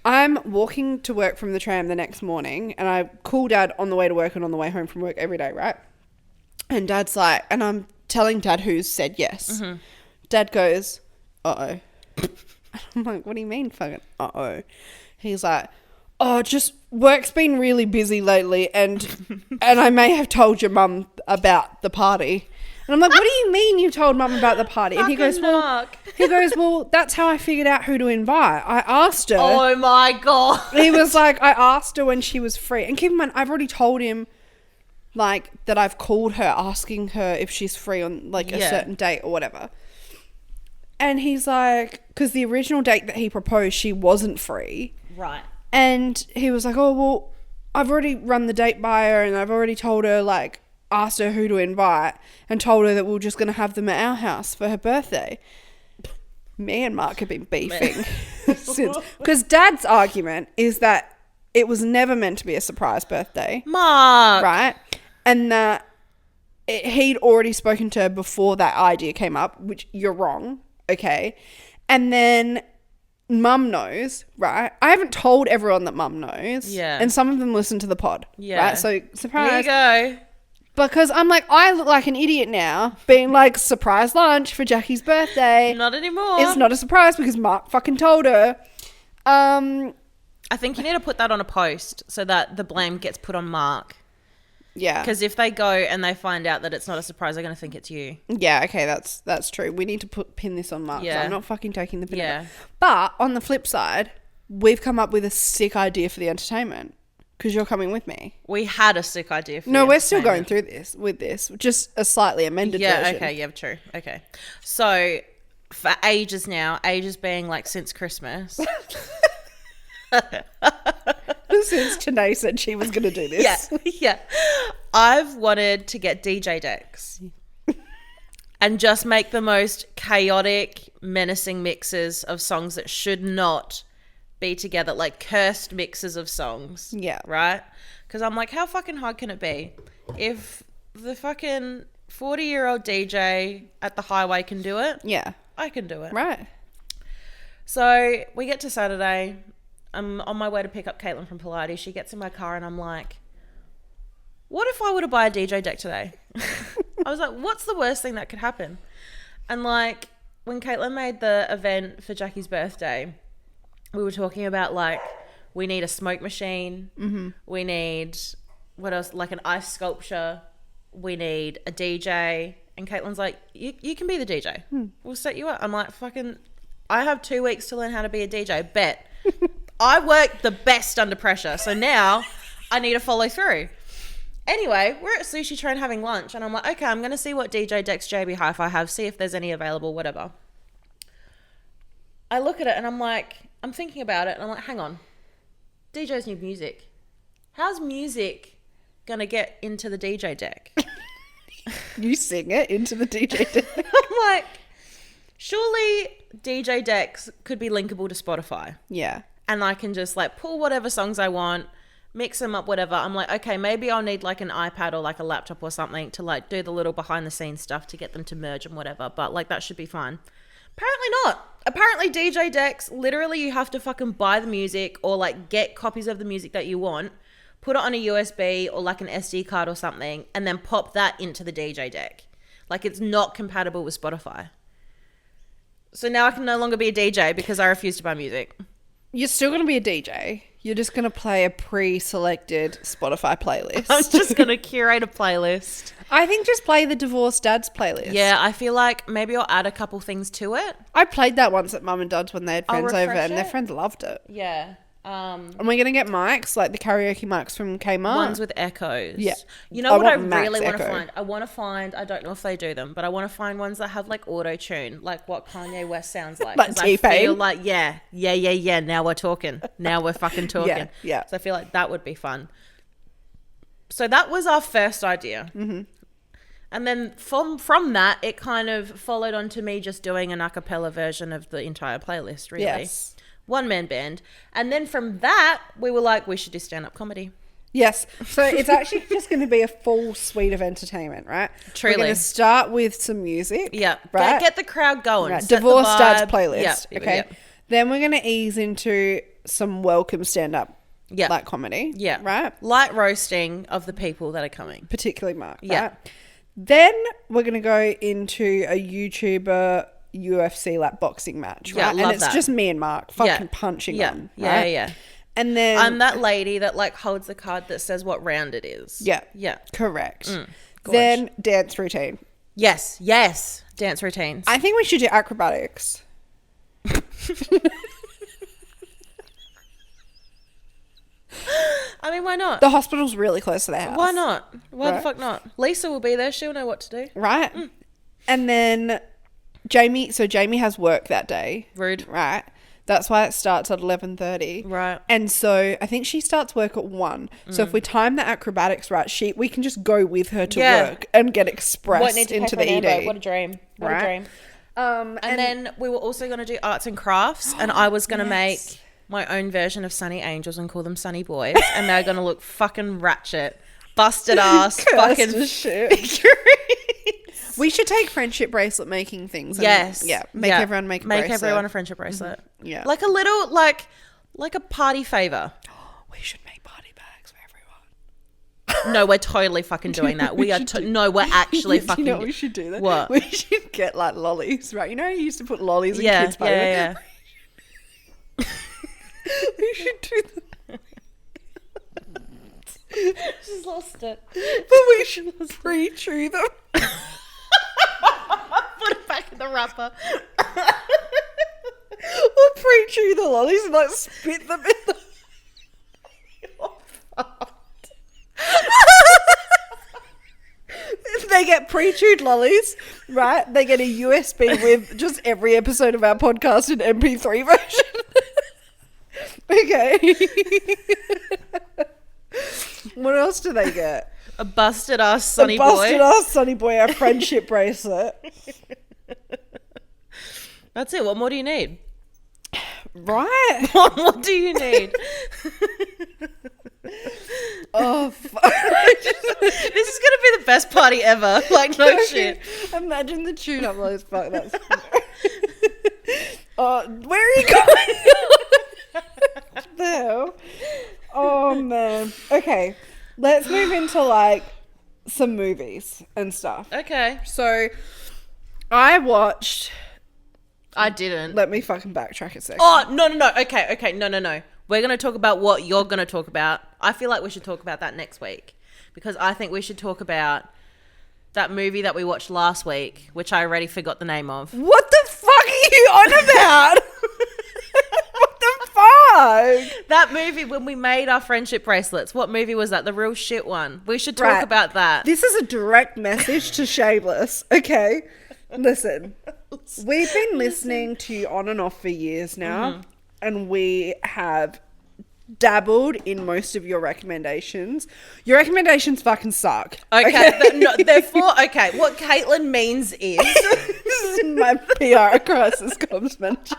I'm walking to work from the tram the next morning, and I call Dad on the way to work and on the way home from work every day, right? And Dad's like, and I'm telling Dad who's said yes. Dad goes, uh-oh. I'm like, what do you mean fucking uh-oh? He's like, oh, just work's been really busy lately and I may have told your mum about the party. And I'm like, what do you mean you told Mum about the party? And he goes, well, that's how I figured out who to invite. I asked her. Oh my God. He was like, I asked her when she was free. And keep in mind, I've already told him like that I've called her asking her if she's free on like a certain date or whatever. And he's like, because the original date that he proposed, she wasn't free. Right. And he was like, oh, well, I've already run the date by her and I've already told her, like, asked her who to invite and told her that we're just going to have them at our house for her birthday. Me and Mark have been beefing since. Because Dad's argument is that it was never meant to be a surprise birthday. Mark. Right? And that he'd already spoken to her before that idea came up, which you're wrong. Okay. And then Mum knows, right? I haven't told everyone that Mum knows. Yeah. And some of them listen to the pod. Yeah. Right? So, surprise. Here you go. Because I'm like, I look like an idiot now, being like, surprise lunch for Jackie's birthday. Not anymore. It's not a surprise because Mark fucking told her. I think you need to put that on a post so that the blame gets put on Mark. Yeah. Because if they go and they find out that it's not a surprise, they're going to think it's you. Yeah, okay, that's true. We need to pin this on Mark. Yeah. I'm not fucking taking the pin. Yeah. But on the flip side, we've come up with a sick idea for the entertainment because you're coming with me. We had a sick idea for No, we're still going through this, just a slightly amended version. Yeah, okay, yeah, true. Okay. So, for ages now, ages being like since Christmas... Since Chanae said she was going to do this. Yeah. I've wanted to get DJ decks and just make the most chaotic, menacing mixes of songs that should not be together, like cursed mixes of songs. Yeah. Right? Because I'm like, how fucking hard can it be? If the fucking 40-year-old DJ at the highway can do it, Yeah. I can do it. Right. So we get to Saturday. I'm on my way to pick up Caitlin from Pilates. She gets in my car and I'm like, what if I were to buy a DJ deck today? I was like, what's the worst thing that could happen? And like when Caitlin made the event for Jackie's birthday, we were talking about like, we need a smoke machine. Mm-hmm. We need, what else? Like an ice sculpture. We need a DJ. And Caitlin's like, you can be the DJ. We'll set you up. I'm like, fucking, I have 2 weeks to learn how to be a DJ. Bet. I work the best under pressure. So now I need to follow through. Anyway, we're at Sushi Train having lunch. And I'm like, okay, I'm going to see what DJ decks JB Hi-Fi have. See if there's any available, whatever. I look at it and I'm like, I'm thinking about it. And I'm like, hang on. DJs need music. How's music going to get into the DJ deck? You sing it into the DJ deck. I'm like, surely DJ decks could be linkable to Spotify. Yeah. And I can just like pull whatever songs I want, mix them up, whatever. I'm like, okay, maybe I'll need like an iPad or like a laptop or something to like do the little behind the scenes stuff to get them to merge and whatever. But like that should be fine. Apparently not. Apparently DJ decks, literally you have to fucking buy the music or like get copies of the music that you want, put it on a USB or like an SD card or something, and then pop that into the DJ deck. Like it's not compatible with Spotify. So now I can no longer be a DJ because I refuse to buy music. You're still going to be a DJ. You're just going to play a pre-selected Spotify playlist. I'm just going to curate a playlist. I think just play the Divorced Dads playlist. Yeah, I feel like maybe I'll add a couple things to it. I played that once at Mum and Dad's when they had friends over and their friends loved it. Yeah. And we're going to get mics, like the karaoke mics from Kmart. Ones with echoes. Yeah. You know what I want Max really want to Echo. find? I want to find, I don't know if they do them, but I want to find ones that have like auto-tune, like what Kanye West sounds like. Like 'Cause I T-Pain? feel like, yeah. Now we're talking. Now we're fucking talking. Yeah. So I feel like that would be fun. So that was our first idea. Mm-hmm. And then from that, it kind of followed on to me just doing an a cappella version of the entire playlist, really. Yes. One-man band. And then from that, we were like, we should do stand-up comedy. Yes. So it's actually just going to be a full suite of entertainment, right? Truly. We're going to start with some music. Yeah. Right? Get the crowd going. Right. Set the Divorced Dads vibe. playlist. Yeah. Okay. Yeah. Then we're going to ease into some welcome stand-up. Yeah. Like comedy. Yeah. Right? Light roasting of the people that are coming. Particularly Mark. Yeah. Right? Then we're going to go into a YouTuber UFC like boxing match, right? Yeah, and love it's that. just me and Mark fucking punching on. Yeah, right? yeah. And then I'm that lady that like holds the card that says what round it is. Yeah. Yeah. Correct. Gorge. Then dance routine. Yes. Dance routines. I think we should do acrobatics. I mean, why not? The hospital's really close to their house. Why not? Why the Right. fuck not? Lisa will be there. She'll know what to do. Right? And then Jamie has work that day. Rude. Right? That's why it starts at 11:30. Right. And so I think she starts work at 1. So if we time the acrobatics right, we can just go with her to work and get expressed into the ED. What a dream. What Right. a dream. And then we were also going to do arts and crafts, and I was going to make my own version of Sunny Angels and call them Sunny Boys, and they're going to look fucking ratchet, busted ass, fucking shit. figurines. We should take friendship bracelet making things. Yes. Make everyone make a bracelet. Make everyone a friendship bracelet. Mm-hmm. Yeah. Like a little, like a party favor. We should make party bags for everyone. No, we're totally fucking doing that. We're actually fucking. You know what we should do that? What? We should get like lollies, right? You know, you used to put lollies in kids' party. Yeah. We should do that. She's lost it. But we should pre-chew them. Put it back in the wrapper. Or pre-chew the lollies and like spit them in the... They get pre-chewed lollies, right? They get a USB with just every episode of our podcast in MP3 version. Okay. What else do they get? A busted ass Sunny boy. Busted ass Sunny boy, a friendship bracelet. That's it. What more do you need? Right. What more do you need? Oh, fuck. This is gonna be the best party ever. Like, no shit. Imagine the tune up those. Fuck, that's... where are you going? What the hell? Oh, man. Okay. Let's move into, like, some movies and stuff. Okay. So, I watched... I didn't. Let me fucking backtrack a second. Oh, no. Okay. No. We're going to talk about what you're going to talk about. I feel like we should talk about that next week. Because I think we should talk about that movie that we watched last week, which I already forgot the name of. What the fuck are you on about? What the fuck? That movie when we made our friendship bracelets. What movie was that? The real shit one. We should talk about that. This is a direct message to Shameless. Okay. Listen. We've been listening to you on and off for years now. And we have dabbled in most of your recommendations. Your recommendations fucking suck. Okay. Okay. What Caitlin means is... This is my PR crisis comms manager.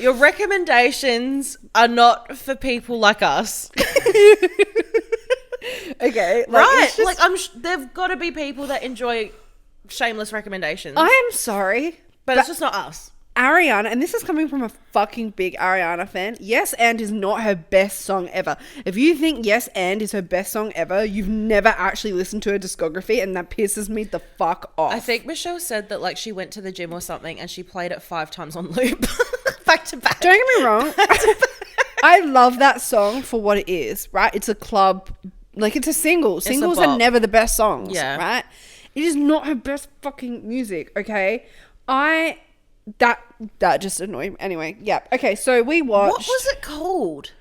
Your recommendations are not for people like us. Okay. Right. Like, there've got to be people that enjoy shameless recommendations. I am sorry. But it's just not us. Ariana, and this is coming from a fucking big Ariana fan, Yes and is not her best song ever. If you think Yes and is her best song ever, you've never actually listened to her discography, and that pisses me the fuck off. I think Michelle said that, like, she went to the gym or something and she played it 5 times on loop. Back to back. Don't get me wrong. I love that song for what it is, right? It's a club, like, it's a single. Singles are never the best songs, right? It is not her best fucking music, okay? That just annoyed me. Anyway, yeah. Okay, so we watched... What was it called?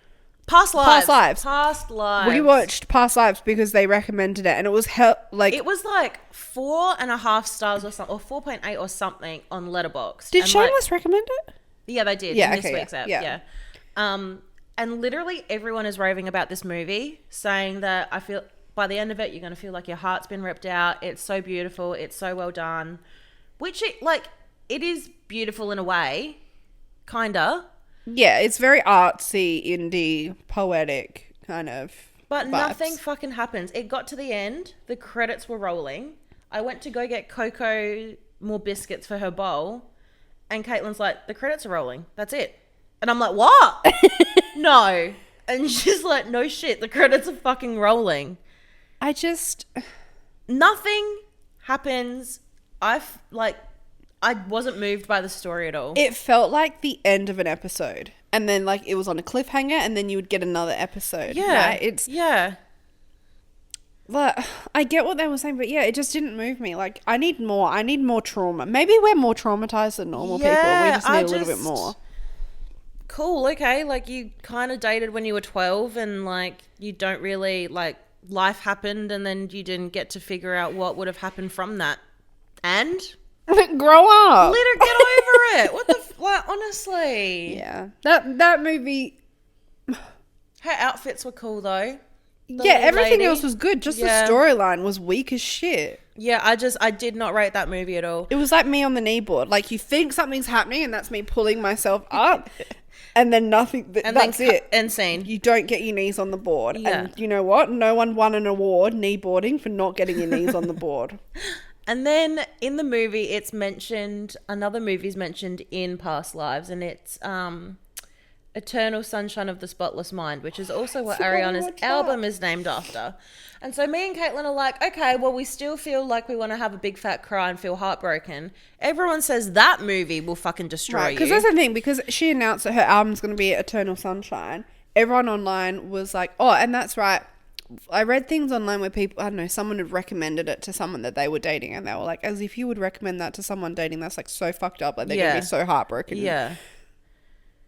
Past Lives. Past Lives. We watched Past Lives because they recommended it, and it was it was like 4.5 stars or something, or 4.8 or something on Letterboxd. Did Shameless recommend it? Yeah, they did. Yeah, in this week's app. Yeah. And literally everyone is raving about this movie, saying that I feel by the end of it, you're going to feel like your heart's been ripped out. It's so beautiful. It's so well done. Which it is beautiful in a way, kinda. Yeah, it's very artsy, indie, poetic kind of. But vibes. Nothing fucking happens. It got to the end. The credits were rolling. I went to go get Coco more biscuits for her bowl, and Caitlin's like, "The credits are rolling. That's it." And I'm like, "What?" No. And she's like, "No shit. The credits are fucking rolling." Nothing happens. I wasn't moved by the story at all. It felt like the end of an episode. And then, like, it was on a cliffhanger, and then you would get another episode. Yeah. Right? Yeah. But I get what they were saying, but yeah, it just didn't move me. Like, I need more. I need more trauma. Maybe we're more traumatized than normal people. We just need a little bit more. cool, okay, like you kind of dated when you were 12 and like you don't really like life happened and then you didn't get to figure out what would have happened from that. And grow up. let her get over it. What the like, honestly. Yeah. That movie. Her outfits were cool though. Yeah, everything else was good. Just the storyline was weak as shit. Yeah, I did not rate that movie at all. It was like me on the kneeboard. Like, you think something's happening and that's me pulling myself up and then nothing. That's it. End scene. You don't get your knees on the board. Yeah. And you know what? No one won an award, kneeboarding, for not getting your knees on the board. And then in the movie, it's mentioned, another movie's mentioned in Past Lives, and it's Eternal Sunshine of the Spotless Mind, which is also what Ariana's album is named after. And so me and Caitlin are like, okay, well, we still feel like we want to have a big fat cry and feel heartbroken. Everyone says that movie will fucking destroy you. Because that's the thing, because she announced that her album's going to be Eternal Sunshine. Everyone online was like, oh, and that's right. I read things online where people, I don't know, someone had recommended it to someone that they were dating, and they were like, as if you would recommend that to someone dating, that's like so fucked up. Like, they're going to be so heartbroken. Yeah.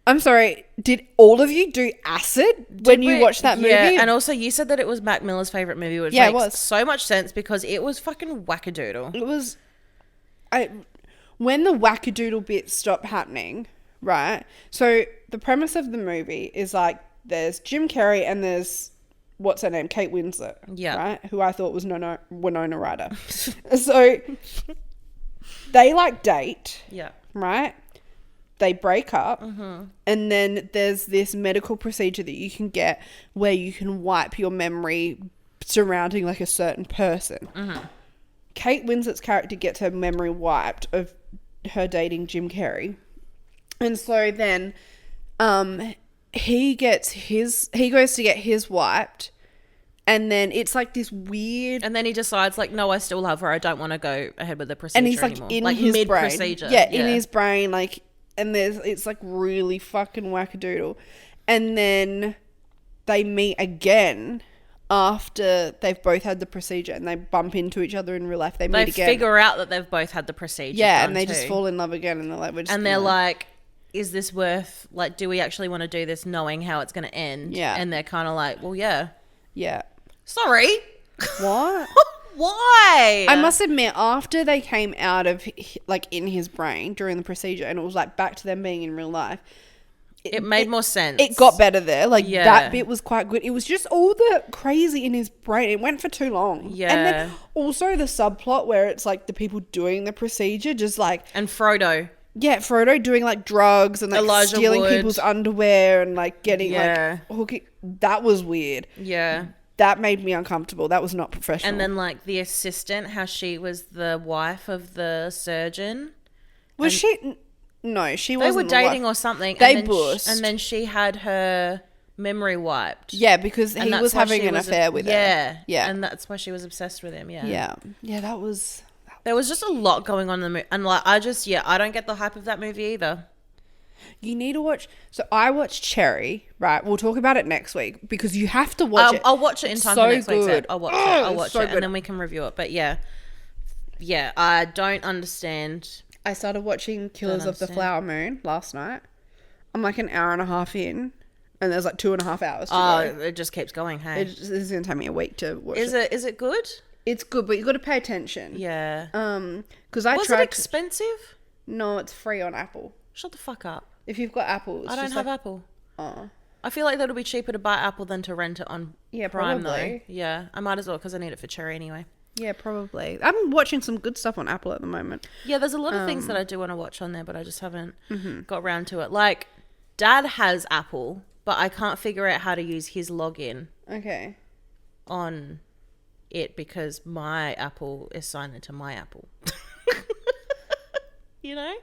I'm sorry, did all of you do acid when you watched that movie? Yeah, and also you said that it was Mac Miller's favourite movie, which makes so much sense because it was fucking wackadoodle. It was... when the wackadoodle bit stopped happening, right? So the premise of the movie is like, there's Jim Carrey and there's... what's her name? Kate Winslet. Yeah. Right? Who I thought was Winona Ryder. So they like date. Yeah. Right? They break up. Mm-hmm. And then there's this medical procedure that you can get where you can wipe your memory surrounding like a certain person. Mm-hmm. Kate Winslet's character gets her memory wiped of her dating Jim Carrey. And so then he goes to get his wiped, and then it's like this weird, and then he decides like, no, I still love her, I don't want to go ahead with the procedure, and he's like anymore. in like his mid brain, procedure, in his brain, like, and it's like really fucking wackadoodle. And then they meet again after they've both had the procedure, and they bump into each other in real life. They meet again. They figure out that they've both had the procedure. Yeah, and they just fall in love again, and they're like, they're like, is this worth, like, do we actually want to do this knowing how it's going to end? Yeah. And they're kind of like, well, yeah. Yeah. Sorry. What? Why? I must admit, after they came out of, like, in his brain during the procedure, and it was, like, back to them being in real life, it made more sense. It got better there. Like, that bit was quite good. It was just all the crazy in his brain. It went for too long. Yeah. And then also the subplot where it's, like, the people doing the procedure just, like... And Frodo. Yeah, Frodo doing, like, drugs and, like, Elijah stealing Wood. people's underwear and, like, getting, like, hooking... That was weird. Yeah. That made me uncomfortable. That was not professional. And then, like, the assistant, how she was the wife of the surgeon. Was she... No, she wasn't. They were dating or something. They bussed. And then she had her memory wiped. Yeah, because he was having an affair with her. Yeah. Yeah. And that's why she was obsessed with him. Yeah. Yeah. Yeah, that was... There was just a lot going on in the movie. And, like, I don't get the hype of that movie either. You need to watch... So I watched Cherry, right? We'll talk about it next week because you have to watch it. I'll watch it in time for next week's ep. I'll watch it good. and then we can review it. But yeah. Yeah, I don't understand... I started watching Killers of the Flower Moon last night. I'm like an hour and a half in, and there's like 2.5 hours to go. It just keeps going, hey? This is going to take me a week to watch it. Is it good? It's good, but you got to pay attention. Yeah. Because I Was tried... it expensive? No, it's free on Apple. Shut the fuck up. If you've got Apple, it's I don't have Apple. Oh. I feel like that'll be cheaper to buy Apple than to rent it on Prime, probably. though. Yeah, I might as well because I need it for Cherry anyway. Yeah, probably. I'm watching some good stuff on Apple at the moment. Yeah, there's a lot of things that I do want to watch on there, but I just haven't got around to it. Like, Dad has Apple, but I can't figure out how to use his login Okay. on it because my Apple is signed into my Apple. You know?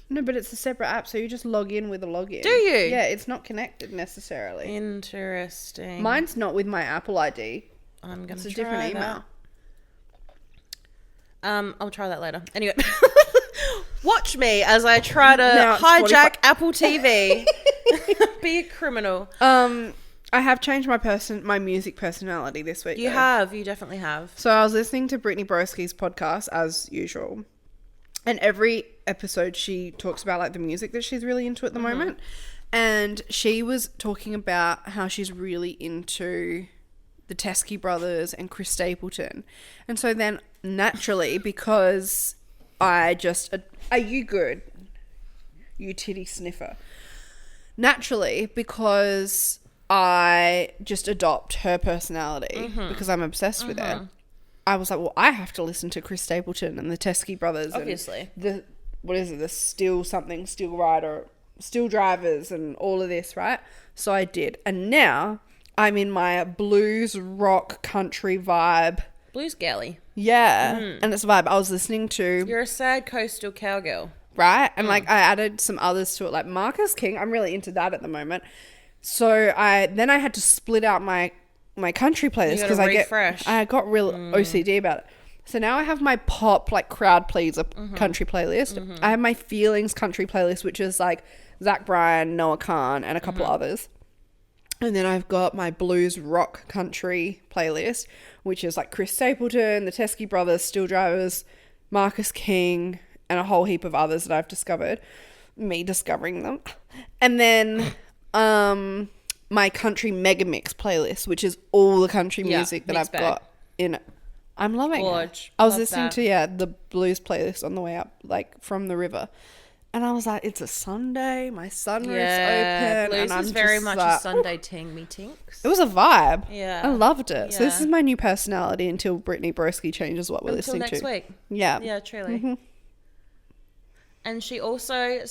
No, but it's a separate app, so you just log in with a login. Do you? Yeah, it's not connected necessarily. Interesting. Mine's not with my Apple ID. I'm going to try It's a different email. that. I'll try that later. Anyway, watch me as I try to hijack Apple TV. Be a criminal. I have changed my music personality this week. You definitely have. So I was listening to Brittany Broski's podcast as usual, and every episode, she talks about like the music that she's really into at the moment. And she was talking about how she's really into the Teskey brothers and Chris Stapleton. And so then naturally, because are you good? You titty sniffer. Naturally, because I just adopt her personality because I'm obsessed with it, I was like, well, I have to listen to Chris Stapleton and the Teskey brothers. Obviously. And the Steel Rider, Steel Drivers and all of this, right? So I did. And now I'm in my blues, rock, country vibe. Blues galley. Yeah. And it's a vibe. I was listening to... You're a sad coastal cowgirl. Right? And like I added some others to it, like Marcus King. I'm really into that at the moment. So I had to split out my country playlist because I got real OCD about it. So now I have my pop, like crowd pleaser country playlist. I have my feelings country playlist, which is like Zach Bryan, Noah Khan, and a couple others. And then I've got my blues rock country playlist, which is like Chris Stapleton, the Teskey brothers, Steel Drivers, Marcus King, and a whole heap of others that I've discovered. Me discovering them. And then my country mega mix playlist, which is all the country music that I've got in it. I'm loving it. I was listening to the blues playlist on the way up, like from the river. And I was like, it's a Sunday, my sunroof's open. Blues and I'm is very just much like, a Sunday ting me tinks. It was a vibe. Yeah. I loved it. Yeah. So this is my new personality until Brittany Broski changes what we're listening to. Until next week. Yeah. Yeah, truly. And she also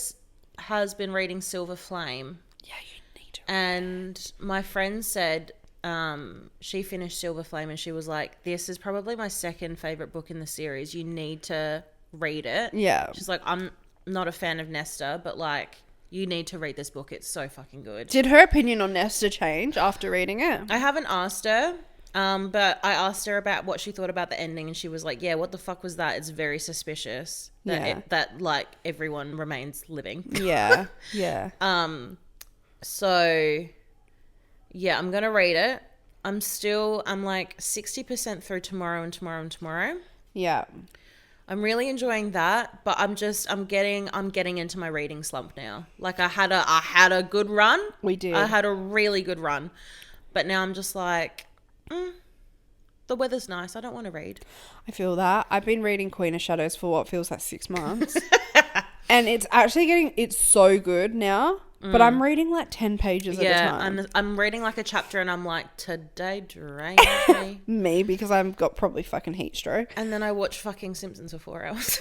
has been reading Silver Flame. Yeah, you need to. And my friend said she finished Silver Flame and she was like, this is probably my second favourite book in the series. You need to read it. Yeah. She's like, I'm not a fan of Nesta, but like, you need to read this book. It's so fucking good. Did her opinion on Nesta change after reading it? I haven't asked her, but I asked her about what she thought about the ending and she was like, yeah, what the fuck was that? It's very suspicious that that like everyone remains living. Yeah. Yeah. So yeah, I'm going to read it. I'm like 60% through tomorrow and tomorrow and tomorrow. Yeah. I'm really enjoying that, but I'm getting into my reading slump now. Like I had a good run. We did. I had a really good run. But now I'm just like, the weather's nice. I don't want to read. I feel that. I've been reading Queen of Shadows for what feels like 6 months. And it's actually it's so good now. But I'm reading like 10 pages at a time. Yeah, I'm reading like a chapter and I'm like, today drained me. Me, because I've got probably fucking heat stroke. And then I watch fucking Simpsons for 4 hours.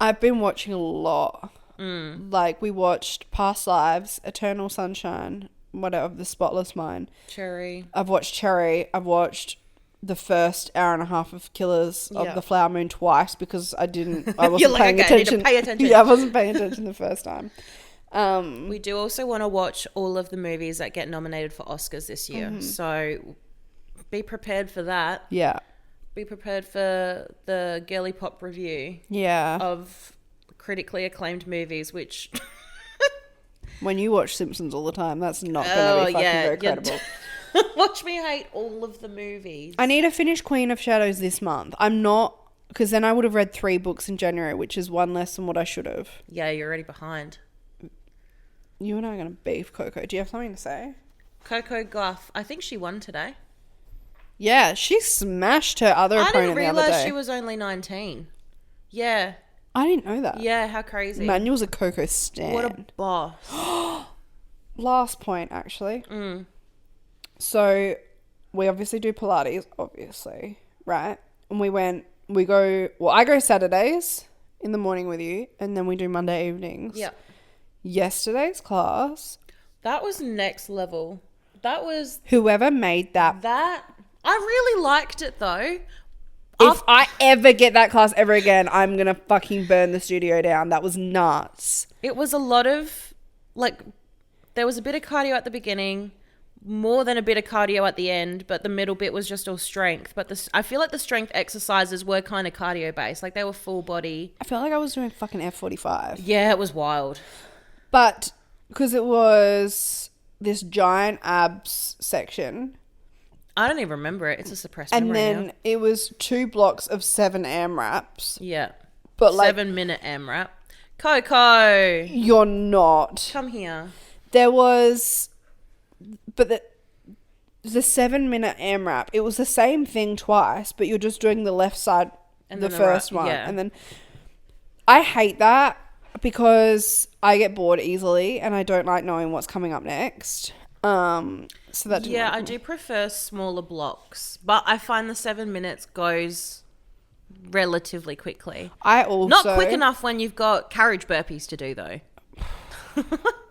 I've been watching a lot. Like we watched Past Lives, Eternal Sunshine, whatever, The Spotless Mind. Cherry. I've watched Cherry. I've watched the first hour and a half of Killers of the Flower Moon twice because I wasn't paying attention. I need to pay attention. Yeah, I wasn't paying attention the first time. We do also want to watch all of the movies that get nominated for Oscars this year. So be prepared for that. Yeah. Be prepared for the girly pop review. Yeah. Of critically acclaimed movies, which... When you watch Simpsons all the time, that's not going to be fucking very credible. Watch me hate all of the movies. I need to finish Queen of Shadows this month. I'm not... Because then I would have read 3 books in January, which is one less than what I should have. Yeah, you're already behind. You and I are going to beef Coco. Do you have something to say? Coco Gauff. I think she won today. Yeah, she smashed her other opponent the other day. I didn't realise she was only 19. Yeah. I didn't know that. Yeah, how crazy. Manuel's a Coco stan. What a boss. Last point, actually. So, we obviously do Pilates, obviously, right? And I go Saturdays in the morning with you, and then we do Monday evenings. Yeah. Yesterday's class. That was next level. That was... Whoever made that. I really liked it, though. If I ever get that class ever again, I'm going to fucking burn the studio down. That was nuts. It was a lot of, like, there was a bit of cardio at the beginning, more than a bit of cardio at the end, but the middle bit was just all strength. But I feel like the strength exercises were kind of cardio-based. Like, they were full body. I felt like I was doing fucking F45. Yeah, it was wild. But because it was this giant abs section... I don't even remember it. It's a suppressed memory. And then it was 2 blocks of 7 AMRAPs. Yeah. But like 7-minute AMRAP. Coco. You're not. Come here. There was, but the 7-minute AMRAP, it was the same thing twice, but you're just doing the left side, and the first one. Yeah. And then I hate that because I get bored easily and I don't like knowing what's coming up next. So that Yeah, I do prefer smaller blocks, but I find the 7 minutes goes relatively quickly. I also... Not quick enough when you've got carriage burpees to do, though.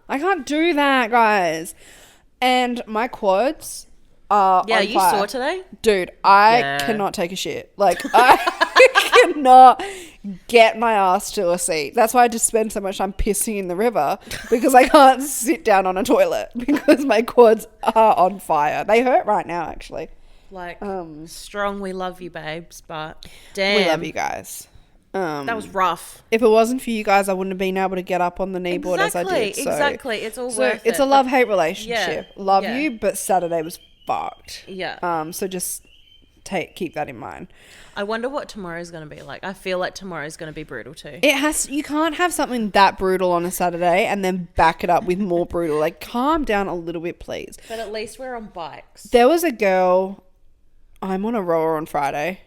I can't do that, guys. And my quads are Yeah, on you fire. saw today? Dude, I cannot take a shit. Like, I cannot get my ass to a seat. That's why I just spend so much time pissing in the river, because I can't sit down on a toilet because my quads are on fire. They hurt right now, actually. Like, strong, we love you, babes, but damn. We love you guys. That was rough. If it wasn't for you guys, I wouldn't have been able to get up on the kneeboard as I did. So. Exactly. It's all worth it. It's a love-hate relationship. Yeah, Love yeah. you, but Saturday was fucked. Yeah. So just keep that in mind. I wonder what tomorrow's going to be like. I feel like tomorrow's going to be brutal too. You can't have something that brutal on a Saturday and then back it up with more brutal. Like, calm down a little bit, please. But at least we're on bikes. There was a girl, I'm on a rower on Friday.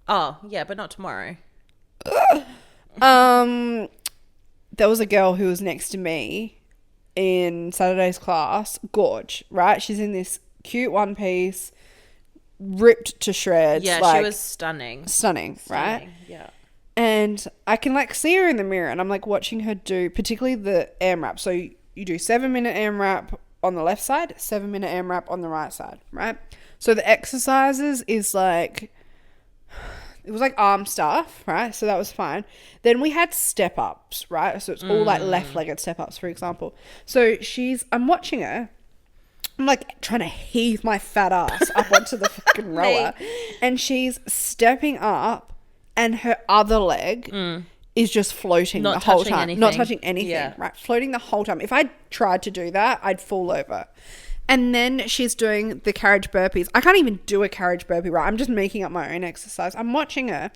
Oh, yeah, but not tomorrow. There was a girl who was next to me in Saturday's class. Gorge, right? She's in this cute one piece, ripped to shreds. Yeah, like, she was stunning. Stunning, right? Yeah. And I can like see her in the mirror, and I'm like watching her do particularly the AMRAP. So you do 7-minute AMRAP on the left side, 7-minute AMRAP on the right side, right? So the exercises is like, it was like arm stuff, right? So that was fine. Then we had step ups, right? So it's all like left-legged step ups, for example. So I'm watching her. I'm like trying to heave my fat ass up onto the fucking rower. And she's stepping up and her other leg is just floating the whole time. Anything. Not touching anything, Yeah. right? Floating the whole time. If I tried to do that, I'd fall over. And then she's doing the carriage burpees. I can't even do a carriage burpee, right? I'm just making up my own exercise. I'm watching her.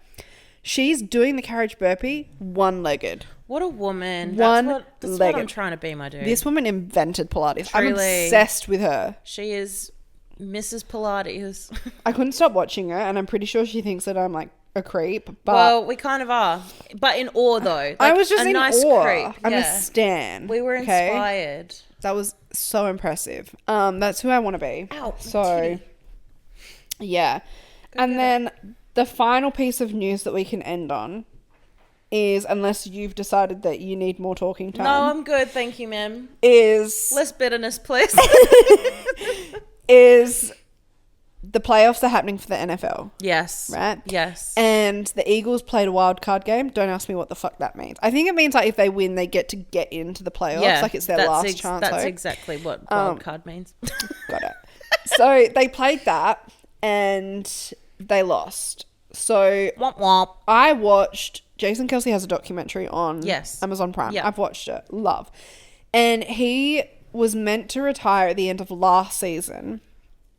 She's doing the carriage burpee one-legged. What a woman. That's what I'm trying to be, my dude. This woman invented Pilates. I'm Truly. obsessed with her. She is Mrs. Pilates. I couldn't stop watching her, and I'm pretty sure she thinks that I'm like a creep. But Well, we kind of are. But in awe, though. Like, I was just a in nice awe. creep. I'm Yeah. a stan. We were okay? inspired. That was so impressive. That's who I want to be. Ow, my so, titty. yeah. And then the final piece of news that we can end on is, unless you've decided that you need more talking time. No, I'm good. Thank you, ma'am. Is Less bitterness, please. is the playoffs are happening for the NFL. Yes. Right? Yes. And the Eagles played a wild card game. Don't ask me what the fuck that means. I think it means like if they win, they get to get into the playoffs. Yeah, like it's their that's last chance. That's exactly what wild card means. Got it. So they played that and they lost. So Womp womp. I watched, Jason Kelce has a documentary on Amazon Prime. Yeah. I've watched it. Love. And he was meant to retire at the end of last season.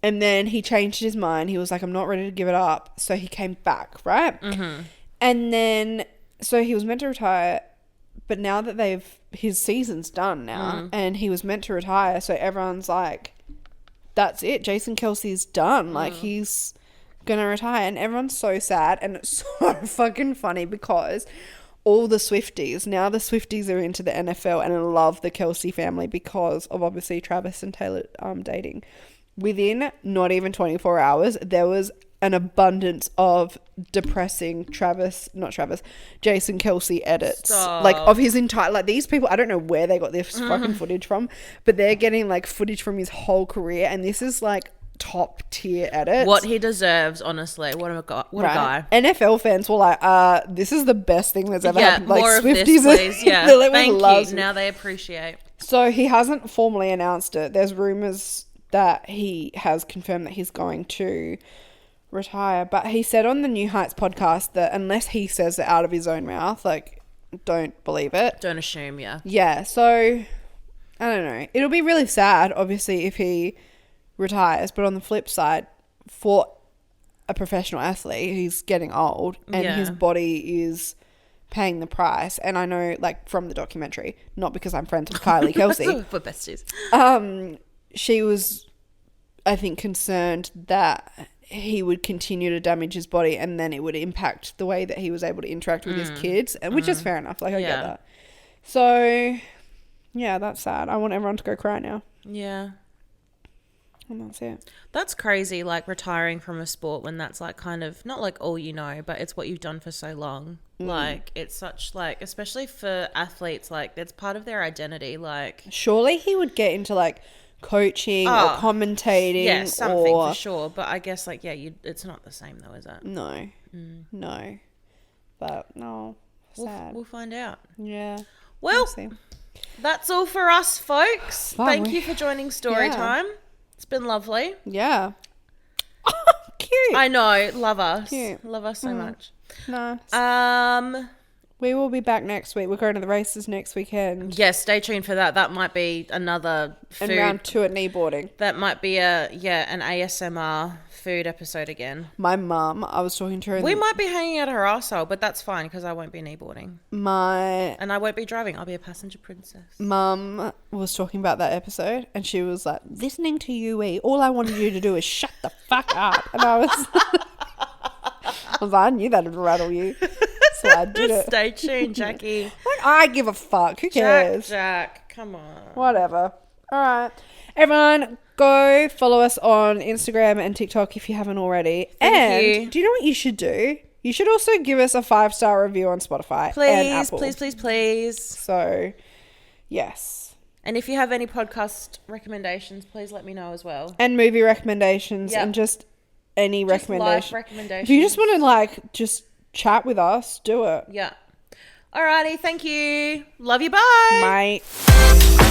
And then he changed his mind. He was like, I'm not ready to give it up. So he came back, right? Mm-hmm. And then, so he was meant to retire. But now that his season's done now. And he was meant to retire. So everyone's like, that's it. Jason Kelce's done. Like, he's going to retire. And everyone's so sad. And it's so fucking funny because all the Swifties, now the Swifties are into the NFL and love the Kelce family because of obviously Travis and Taylor dating. Within not even 24 hours, there was an abundance of depressing Jason Kelce edits. Stop. Like, of his entire, like, these people, I don't know where they got this fucking footage from, but they're getting, like, footage from his whole career, and this is, like, top tier edits. What he deserves, honestly. What a guy. NFL fans were like, this is the best thing that's ever happened. Like, more of Swifties this, please. Yeah, like, thank loves you. him. Now they appreciate. So he hasn't formally announced it. There's rumors that he has confirmed that he's going to retire, but he said on the New Heights podcast that unless he says it out of his own mouth, like, don't believe it. Don't assume, Yeah, so I don't know. It'll be really sad, obviously, if he retires, but on the flip side, for a professional athlete, he's getting old and his body is paying the price. And I know, like, from the documentary, not because I'm friends with Kylie Kelsey. We're besties. She was, I think, concerned that he would continue to damage his body and then it would impact the way that he was able to interact with his kids, and which is fair enough. Like, I get that. So, yeah, that's sad. I want everyone to go cry now. Yeah. And that's it. That's crazy, like, retiring from a sport when that's, like, kind of, not, like, all you know, but it's what you've done for so long. Like, it's such, like, especially for athletes, like, it's part of their identity, like. Surely he would get into, like, coaching or commentating. Yeah, something for sure. But I guess, like, yeah, it's not the same, though, is it? No. No. But, no. Sad. We'll find out. Yeah. Well, that's all for us, folks. Thank you for joining Story Time. It's been lovely. Yeah. Cute. I know. Love us. Cute. Love us so much. Nice. We will be back next week. We're going to the races next weekend. Yeah, stay tuned for that. That might be another food. And round 2 at kneeboarding. That might be an ASMR food episode again. My mum, I was talking to her. We might be hanging out her arsehole, but that's fine because I won't be kneeboarding. And I won't be driving. I'll be a passenger princess. Mum was talking about that episode and she was like, listening to you, all I wanted you to do is shut the fuck up. And I was like, I knew that would rattle you. So I did it. Stay tuned, Jackie. Don't I give a fuck? Who cares? Jack, come on. Whatever. All right. Everyone, go follow us on Instagram and TikTok if you haven't already. Thank you. Do you know what you should do? You should also give us a 5-star review on Spotify and Apple. Please. So, yes. And if you have any podcast recommendations, please let me know as well. And movie recommendations and just any recommendations. Life recommendations. If you just want to, like, just chat with us, do it. Yeah. Alrighty, thank you. Love you, bye. Bye.